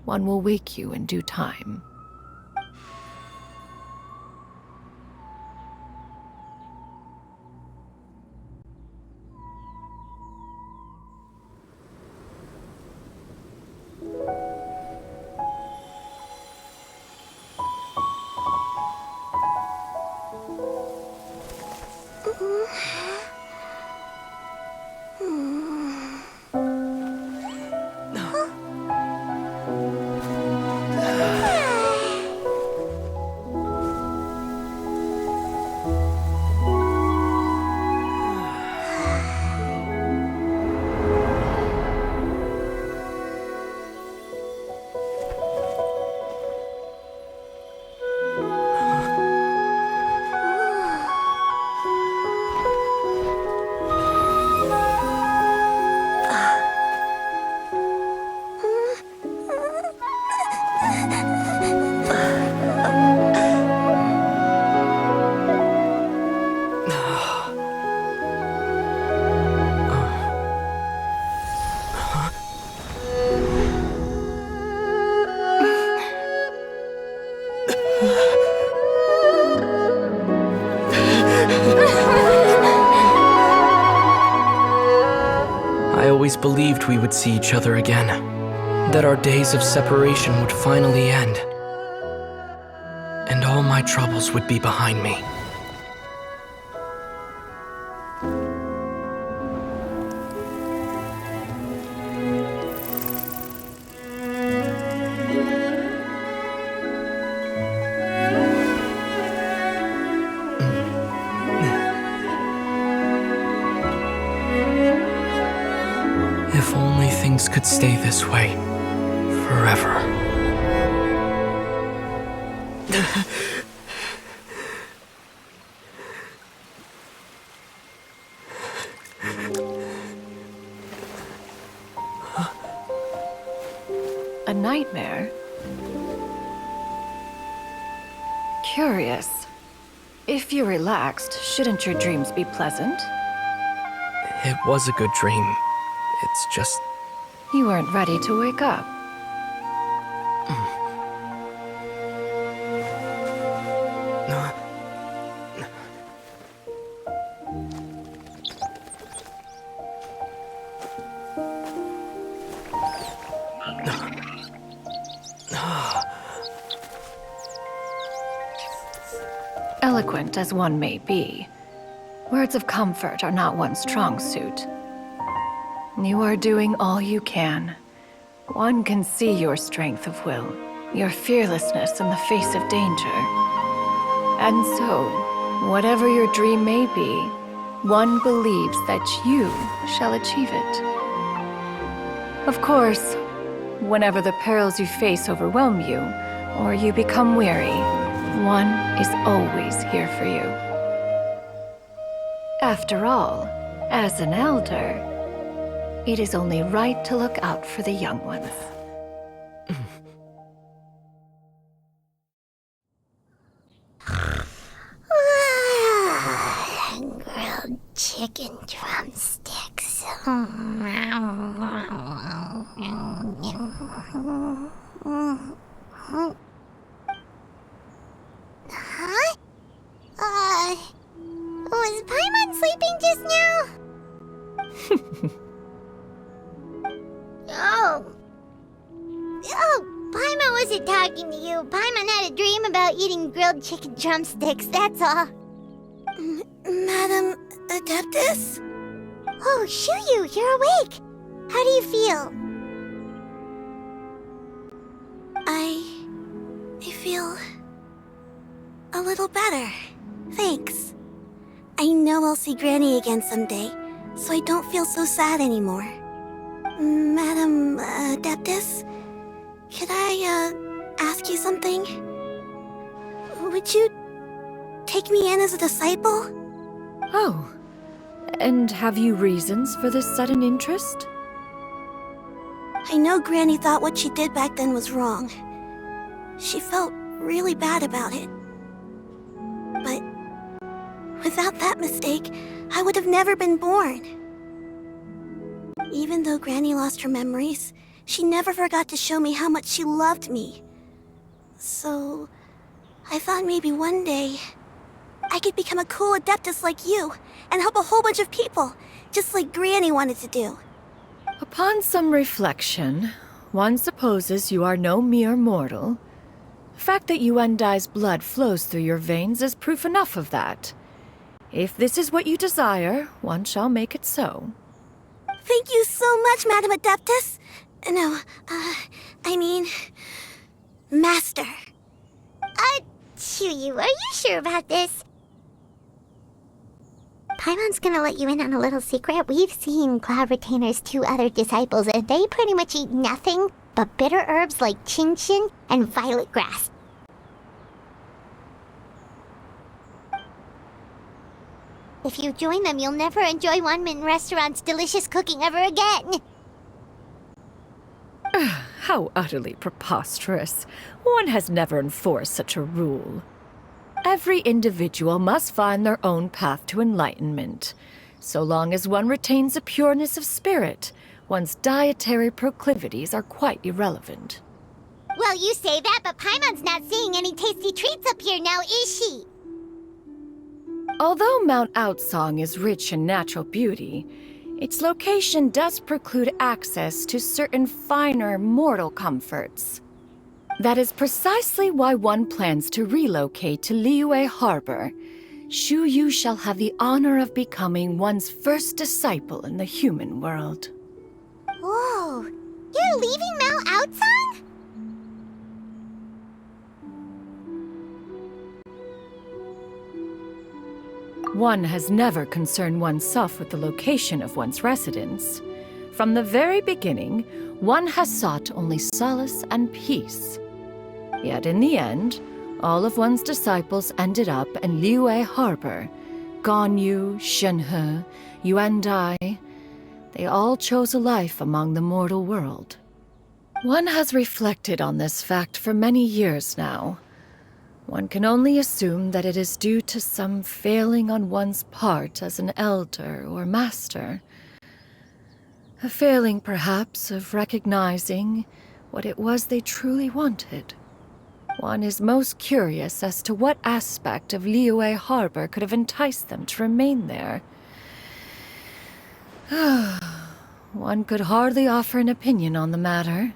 One will wake you in due time. I always believed we would see each other again, that our days of separation would finally end, and all my troubles would be behind me. If only things could stay this way forever. A nightmare? Curious. If you're relaxed, shouldn't your dreams be pleasant? It was a good dream. It's just... You weren't ready to wake up. Eloquent as one may be, words of comfort are not one's strong suit. You are doing all you can. One can see your strength of will, your fearlessness in the face of danger. And so, whatever your dream may be, one believes that you shall achieve it. Of course, whenever the perils you face overwhelm you, or you become weary, one is always here for you. After all, as an elder, it is only right to look out for the young ones. Grilled chicken drumsticks. Huh? Was Paimon sleeping just now? Oh, Paimon wasn't talking to you. Paimon had a dream about eating grilled chicken drumsticks, that's all. Madam Adeptus? Oh, Xianyun, you're awake. How do you feel? I feel a little better. Thanks. I know I'll see Granny again someday, so I don't feel so sad anymore. Madam Adeptus, could I ask you something? Would you take me in as a disciple? Oh, and have you reasons for this sudden interest? I know Granny thought what she did back then was wrong. She felt really bad about it. But without that mistake, I would have never been born. Even though Granny lost her memories, she never forgot to show me how much she loved me. So, I thought maybe one day I could become a cool Adeptus like you and help a whole bunch of people, just like Granny wanted to do. Upon some reflection, one supposes you are no mere mortal. The fact that Yuandai's blood flows through your veins is proof enough of that. If this is what you desire, one shall make it so. Thank you so much, Madam Adeptus. No, I mean, Master. Xianyun, are you sure about this? Paimon's gonna let you in on a little secret. We've seen Cloud Retainer's 2 other disciples, and they pretty much eat nothing but bitter herbs like Genshin and violet grass. If you join them, you'll never enjoy one-man restaurant's delicious cooking ever again. How utterly preposterous. One has never enforced such a rule. Every individual must find their own path to enlightenment. So long as one retains a pureness of spirit, one's dietary proclivities are quite irrelevant. Well, you say that, but Paimon's not seeing any tasty treats up here now, is she? Although Mount Outsong is rich in natural beauty, its location does preclude access to certain finer mortal comforts. That is precisely why one plans to relocate to Liyue Harbor. Shu Yu shall have the honor of becoming one's first disciple in the human world. Whoa, you're leaving Mount Outsong? One has never concerned oneself with the location of one's residence. From the very beginning, one has sought only solace and peace. Yet in the end, all of one's disciples ended up in Liyue Harbor. Ganyu, Shenhe, Yuandai, they all chose a life among the mortal world. One has reflected on this fact for many years now. One can only assume that it is due to some failing on one's part as an elder or master. A failing, perhaps, of recognizing what it was they truly wanted. One is most curious as to what aspect of Liyue Harbor could have enticed them to remain there. One could hardly offer an opinion on the matter,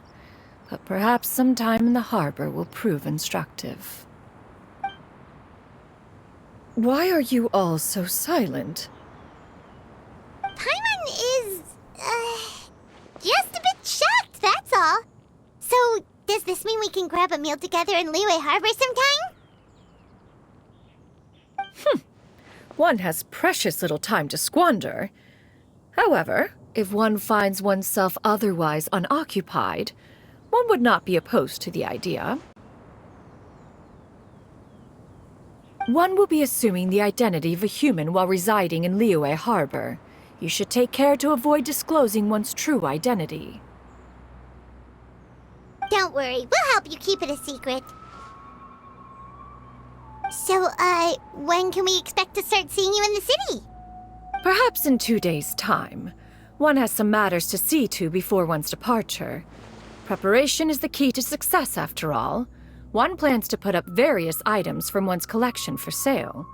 but perhaps some time in the harbor will prove instructive. Why are you all so silent? Paimon is... all. So, does this mean we can grab a meal together in Liyue Harbor sometime? One has precious little time to squander. However, if one finds oneself otherwise unoccupied, one would not be opposed to the idea. One will be assuming the identity of a human while residing in Liyue Harbor. You should take care to avoid disclosing one's true identity. Don't worry, we'll help you keep it a secret. So, when can we expect to start seeing you in the city? Perhaps in 2 days' time. One has some matters to see to before one's departure. Preparation is the key to success, after all. One plans to put up various items from one's collection for sale.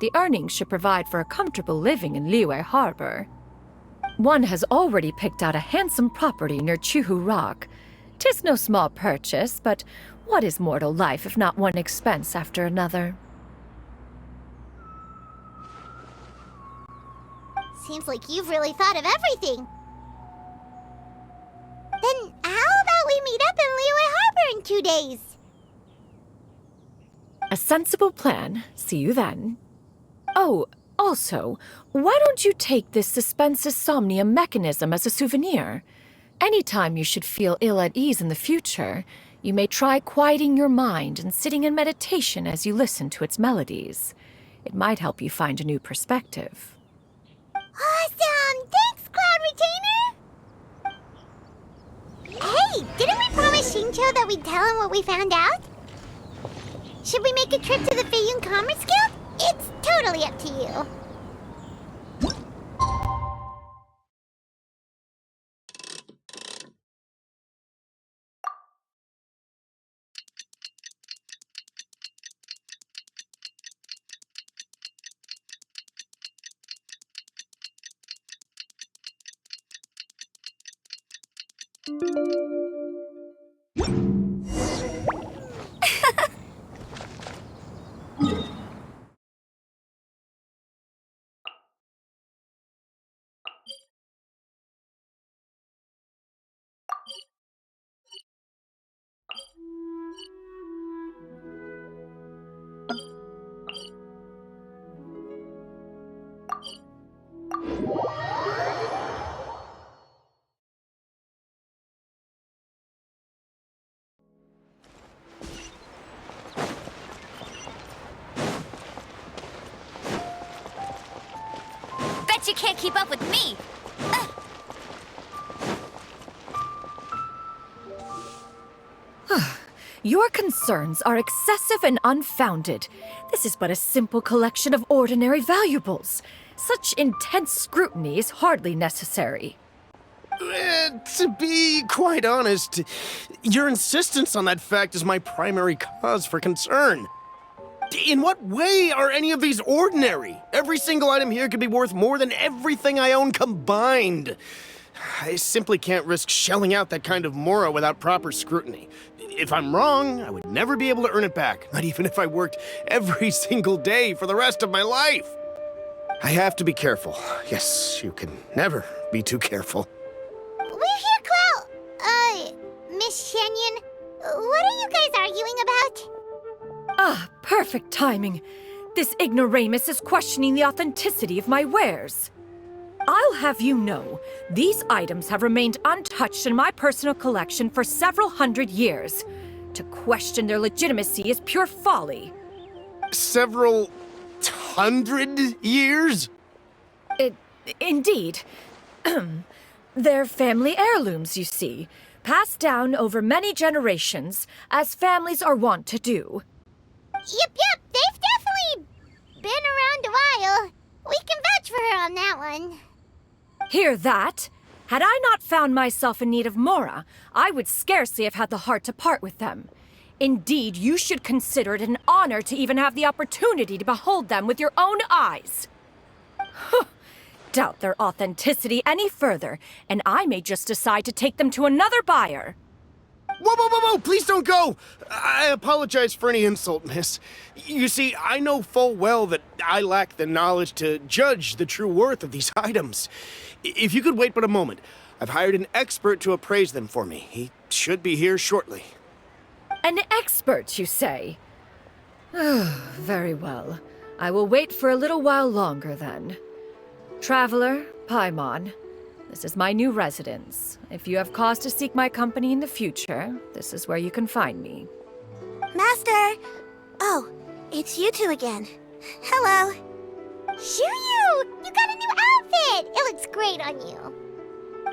The earnings should provide for a comfortable living in Liyue Harbor. One has already picked out a handsome property near Chuhu Rock. 'Tis no small purchase, but what is mortal life if not one expense after another? Seems like you've really thought of everything. Then how about we meet up in Liyue Harbor in 2 days? A sensible plan. See you then. Oh, also, why don't you take this suspense somnium mechanism as a souvenir? Anytime you should feel ill at ease in the future, you may try quieting your mind and sitting in meditation as you listen to its melodies. It might help you find a new perspective. Awesome! Thanks, Cloud Retainer! Hey, didn't we promise Shincho that we'd tell him what we found out? Should we make a trip to the Feiyun Commerce Guild? It's totally up to you. Bet you can't keep up with me! Your concerns are excessive and unfounded. This is but a simple collection of ordinary valuables. Such intense scrutiny is hardly necessary. To be quite honest, your insistence on that fact is my primary cause for concern. In what way are any of these ordinary? Every single item here could be worth more than everything I own combined. I simply can't risk shelling out that kind of mora without proper scrutiny. If I'm wrong, I would never be able to earn it back, not even if I worked every single day for the rest of my life. I have to be careful. Yes, you can never be too careful. We're here, Cloud. Miss Xianyun, what are you guys arguing about? Ah, perfect timing. This ignoramus is questioning the authenticity of my wares. I'll have you know, these items have remained untouched in my personal collection for several hundred years. To question their legitimacy is pure folly. Several hundred years? Indeed. They're family heirlooms, you see, passed down over many generations, as families are wont to do. Yep, they've definitely been around a while. We can vouch for her on that one. Hear that? Had I not found myself in need of mora, I would scarcely have had the heart to part with them. Indeed, you should consider it an honor to even have the opportunity to behold them with your own eyes. Doubt their authenticity any further, and I may just decide to take them to another buyer. Whoa, please don't go! I apologize for any insult, miss. You see, I know full well that I lack the knowledge to judge the true worth of these items. If you could wait but a moment, I've hired an expert to appraise them for me. He should be here shortly. An expert, you say? Very well. I will wait for a little while longer then. Traveler, Paimon, this is my new residence. If you have cause to seek my company in the future, this is where you can find me. Master! Oh, it's you two again. Hello. Xianyun! You got a new outfit! It looks great on you.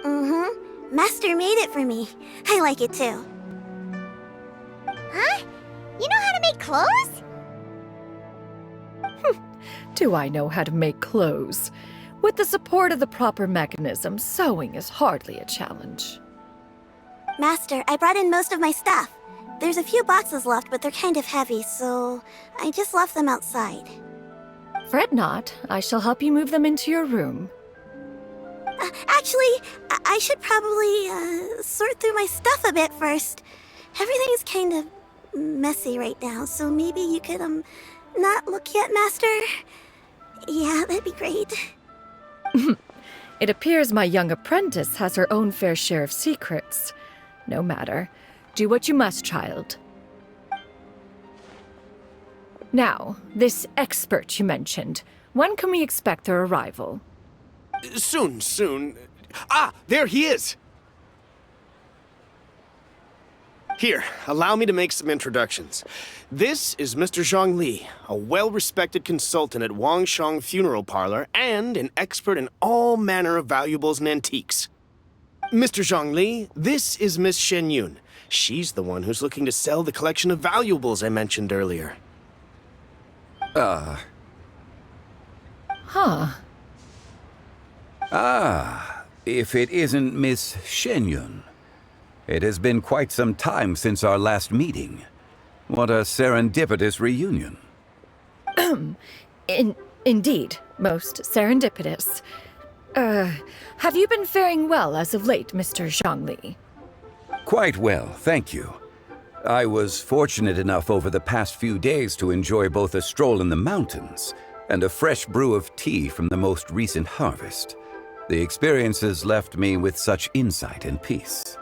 Mm-hmm. Master made it for me. I like it too. Huh? You know how to make clothes? Do I know how to make clothes? With the support of the proper mechanism, sewing is hardly a challenge. Master, I brought in most of my stuff. There's a few boxes left, but they're kind of heavy, so I just left them outside. Fret not. I shall help you move them into your room. Actually, I should probably sort through my stuff a bit first. Everything's kind of messy right now, so maybe you could, not look yet, Master? Yeah, that'd be great. It appears my young apprentice has her own fair share of secrets. No matter. Do what you must, child. Now, this expert you mentioned, when can we expect their arrival? Soon. Ah, there he is! Here, allow me to make some introductions. This is Mr. Zhongli, a well-respected consultant at Wangshang Funeral Parlor and an expert in all manner of valuables and antiques. Mr. Zhongli, this is Miss Xianyun. She's the one who's looking to sell the collection of valuables I mentioned earlier. Huh. Ah, if it isn't Miss Xianyun. It has been quite some time since our last meeting. What a serendipitous reunion. Indeed, most serendipitous. Have you been faring well as of late, Mr. Zhongli? Quite well, thank you. I was fortunate enough over the past few days to enjoy both a stroll in the mountains and a fresh brew of tea from the most recent harvest. The experiences left me with such insight and peace.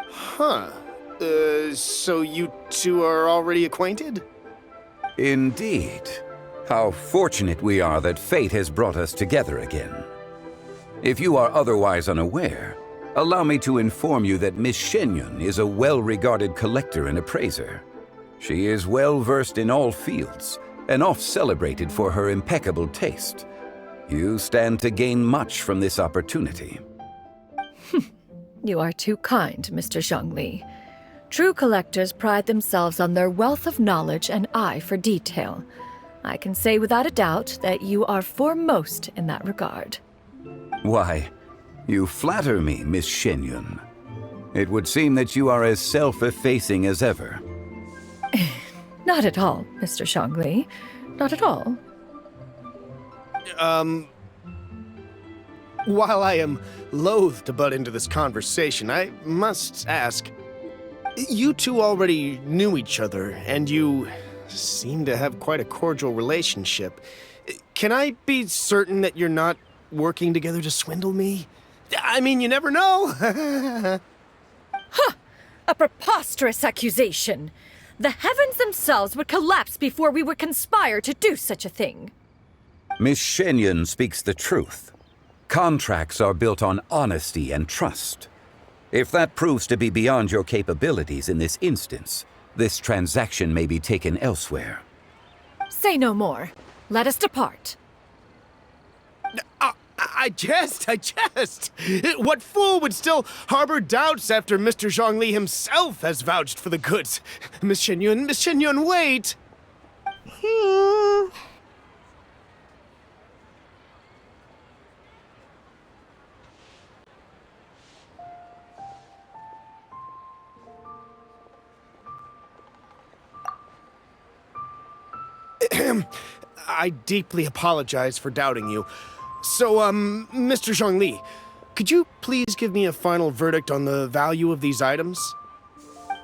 Huh. So you two are already acquainted? Indeed. How fortunate we are that fate has brought us together again. If you are otherwise unaware, allow me to inform you that Miss Xianyun is a well-regarded collector and appraiser. She is well-versed in all fields, and oft-celebrated for her impeccable taste. You stand to gain much from this opportunity. You are too kind, Mr. Zhongli. True collectors pride themselves on their wealth of knowledge and eye for detail. I can say without a doubt that you are foremost in that regard. Why, you flatter me, Miss Xianyun. It would seem that you are as self-effacing as ever. Not at all, Mr. Zhongli. Not at all. While I am loath to butt into this conversation, I must ask, you two already knew each other, and you seem to have quite a cordial relationship. Can I be certain that you're not working together to swindle me? I mean, you never know. Huh! A preposterous accusation! The heavens themselves would collapse before we would conspire to do such a thing. Miss Xianyun speaks the truth. Contracts are built on honesty and trust. If that proves to be beyond your capabilities in this instance, this transaction may be taken elsewhere. Say no more. Let us depart. I jest. What fool would still harbor doubts after Mr. Zhongli himself has vouched for the goods? Miss Xianyun, wait! I deeply apologize for doubting you. So, Mr. Zhongli, could you please give me a final verdict on the value of these items?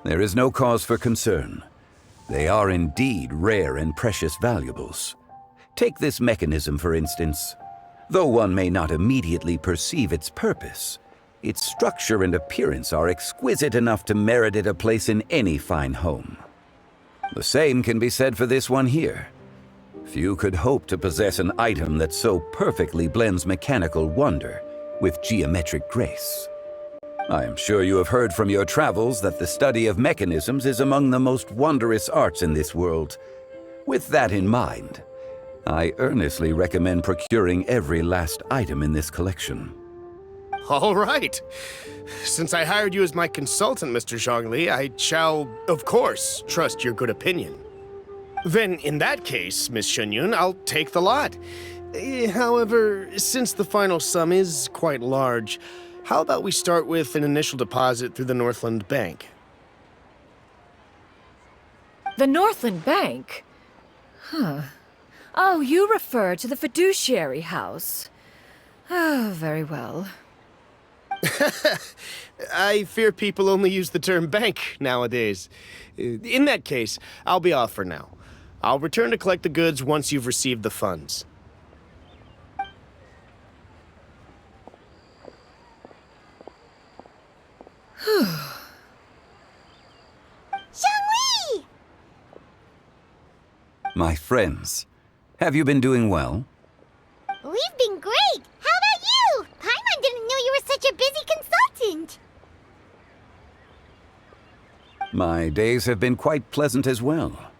There is no cause for concern. They are indeed rare and precious valuables. Take this mechanism, for instance. Though one may not immediately perceive its purpose, Its structure and appearance are exquisite enough to merit it a place in any fine home. The same can be said for this one here. Few could hope to possess an item that so perfectly blends mechanical wonder with geometric grace. I am sure you have heard from your travels that the study of mechanisms is among the most wondrous arts in this world. With that in mind, I earnestly recommend procuring every last item in this collection. All right. Since I hired you as my consultant, Mr. Zhongli, I shall, of course, trust your good opinion. Then, in that case, Miss Xianyun, I'll take the lot. However, since the final sum is quite large, how about we start with an initial deposit through the Northland Bank? The Northland Bank? Huh. Oh, you refer to the fiduciary house. Oh, very well. I fear people only use the term bank nowadays. In that case, I'll be off for now. I'll return to collect the goods once you've received the funds. Xiangli! My friends, have you been doing well? We've been great! How about you? Paimon didn't know you were such a busy consultant! My days have been quite pleasant as well.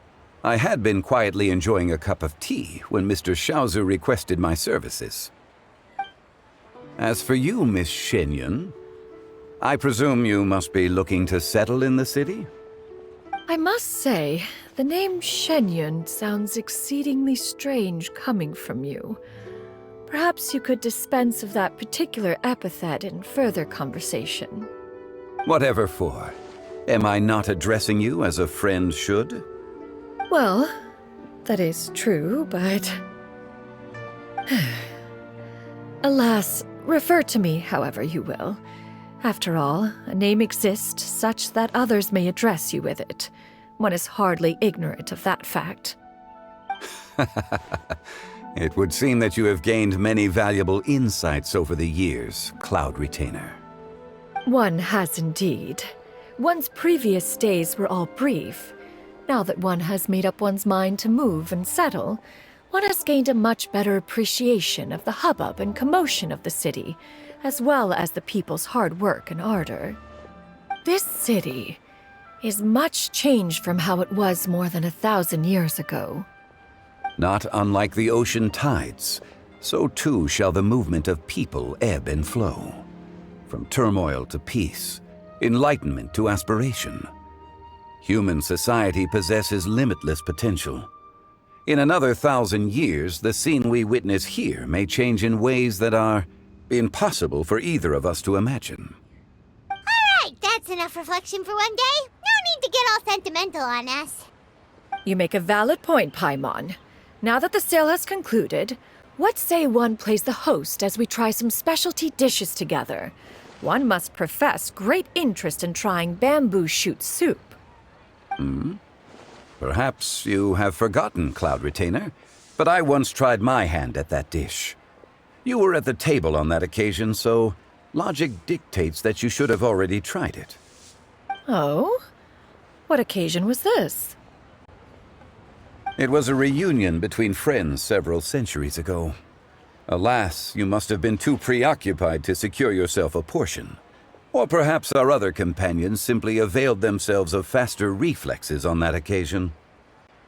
I had been quietly enjoying a cup of tea when Mr. Xiaozu requested my services. As for you, Miss Xianyun, I presume you must be looking to settle in the city? I must say, the name Xianyun sounds exceedingly strange coming from you. Perhaps you could dispense of that particular epithet in further conversation. Whatever for. Am I not addressing you as a friend should? Well, that is true, but... Alas, refer to me however you will. After all, a name exists such that others may address you with it. One is hardly ignorant of that fact. It would seem that you have gained many valuable insights over the years, Cloud Retainer. One has indeed. One's previous days were all brief. Now that one has made up one's mind to move and settle, one has gained a much better appreciation of the hubbub and commotion of the city, as well as the people's hard work and ardor. This city is much changed from how it was more than 1,000 years ago. Not unlike the ocean tides, so too shall the movement of people ebb and flow. From turmoil to peace, enlightenment to aspiration. Human society possesses limitless potential. In another 1,000 years, the scene we witness here may change in ways that are impossible for either of us to imagine. Alright, that's enough reflection for one day. No need to get all sentimental on us. You make a valid point, Paimon. Now that the sale has concluded, what say one plays the host as we try some specialty dishes together? One must profess great interest in trying bamboo shoot soup. Perhaps you have forgotten, Cloud Retainer, but I once tried my hand at that dish. You were at the table on that occasion, so logic dictates that you should have already tried it. Oh? What occasion was this? It was a reunion between friends several centuries ago. Alas, you must have been too preoccupied to secure yourself a portion. Or perhaps our other companions simply availed themselves of faster reflexes on that occasion.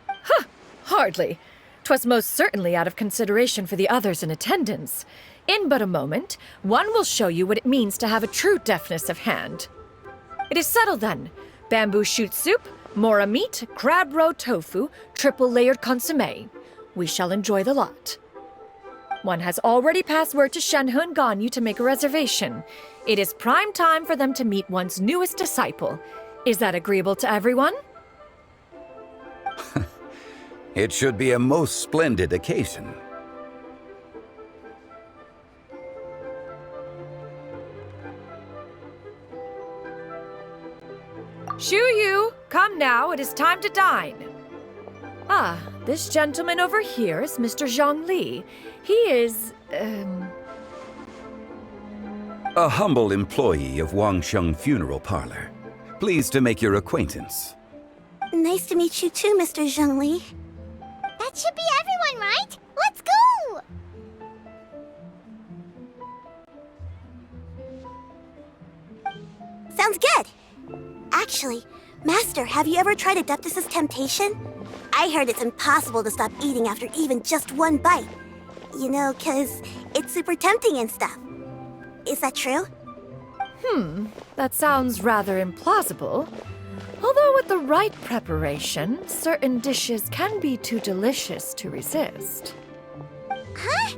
Huh! Hardly. 'Twas most certainly out of consideration for the others in attendance. In but a moment, one will show you what it means to have a true deftness of hand. It is settled then. Bamboo shoot soup, mora meat, crab roe tofu, triple-layered consommé. We shall enjoy the lot. One has already passed word to Shenhe and Ganyu to make a reservation. It is prime time for them to meet one's newest disciple. Is that agreeable to everyone? It should be a most splendid occasion. Shu-yu, come now, it is time to dine. Ah, this gentleman over here is Mr. Zhongli. He is, A humble employee of Wangsheng Funeral Parlor. Pleased to make your acquaintance. Nice to meet you too, Mr. Zhengli. That should be everyone, right? Let's go! Sounds good. Actually, Master, have you ever tried Adeptus' temptation? I heard it's impossible to stop eating after even just one bite. You know, 'cause it's super tempting and stuff. Is that true? That sounds rather implausible. Although with the right preparation, certain dishes can be too delicious to resist. Huh?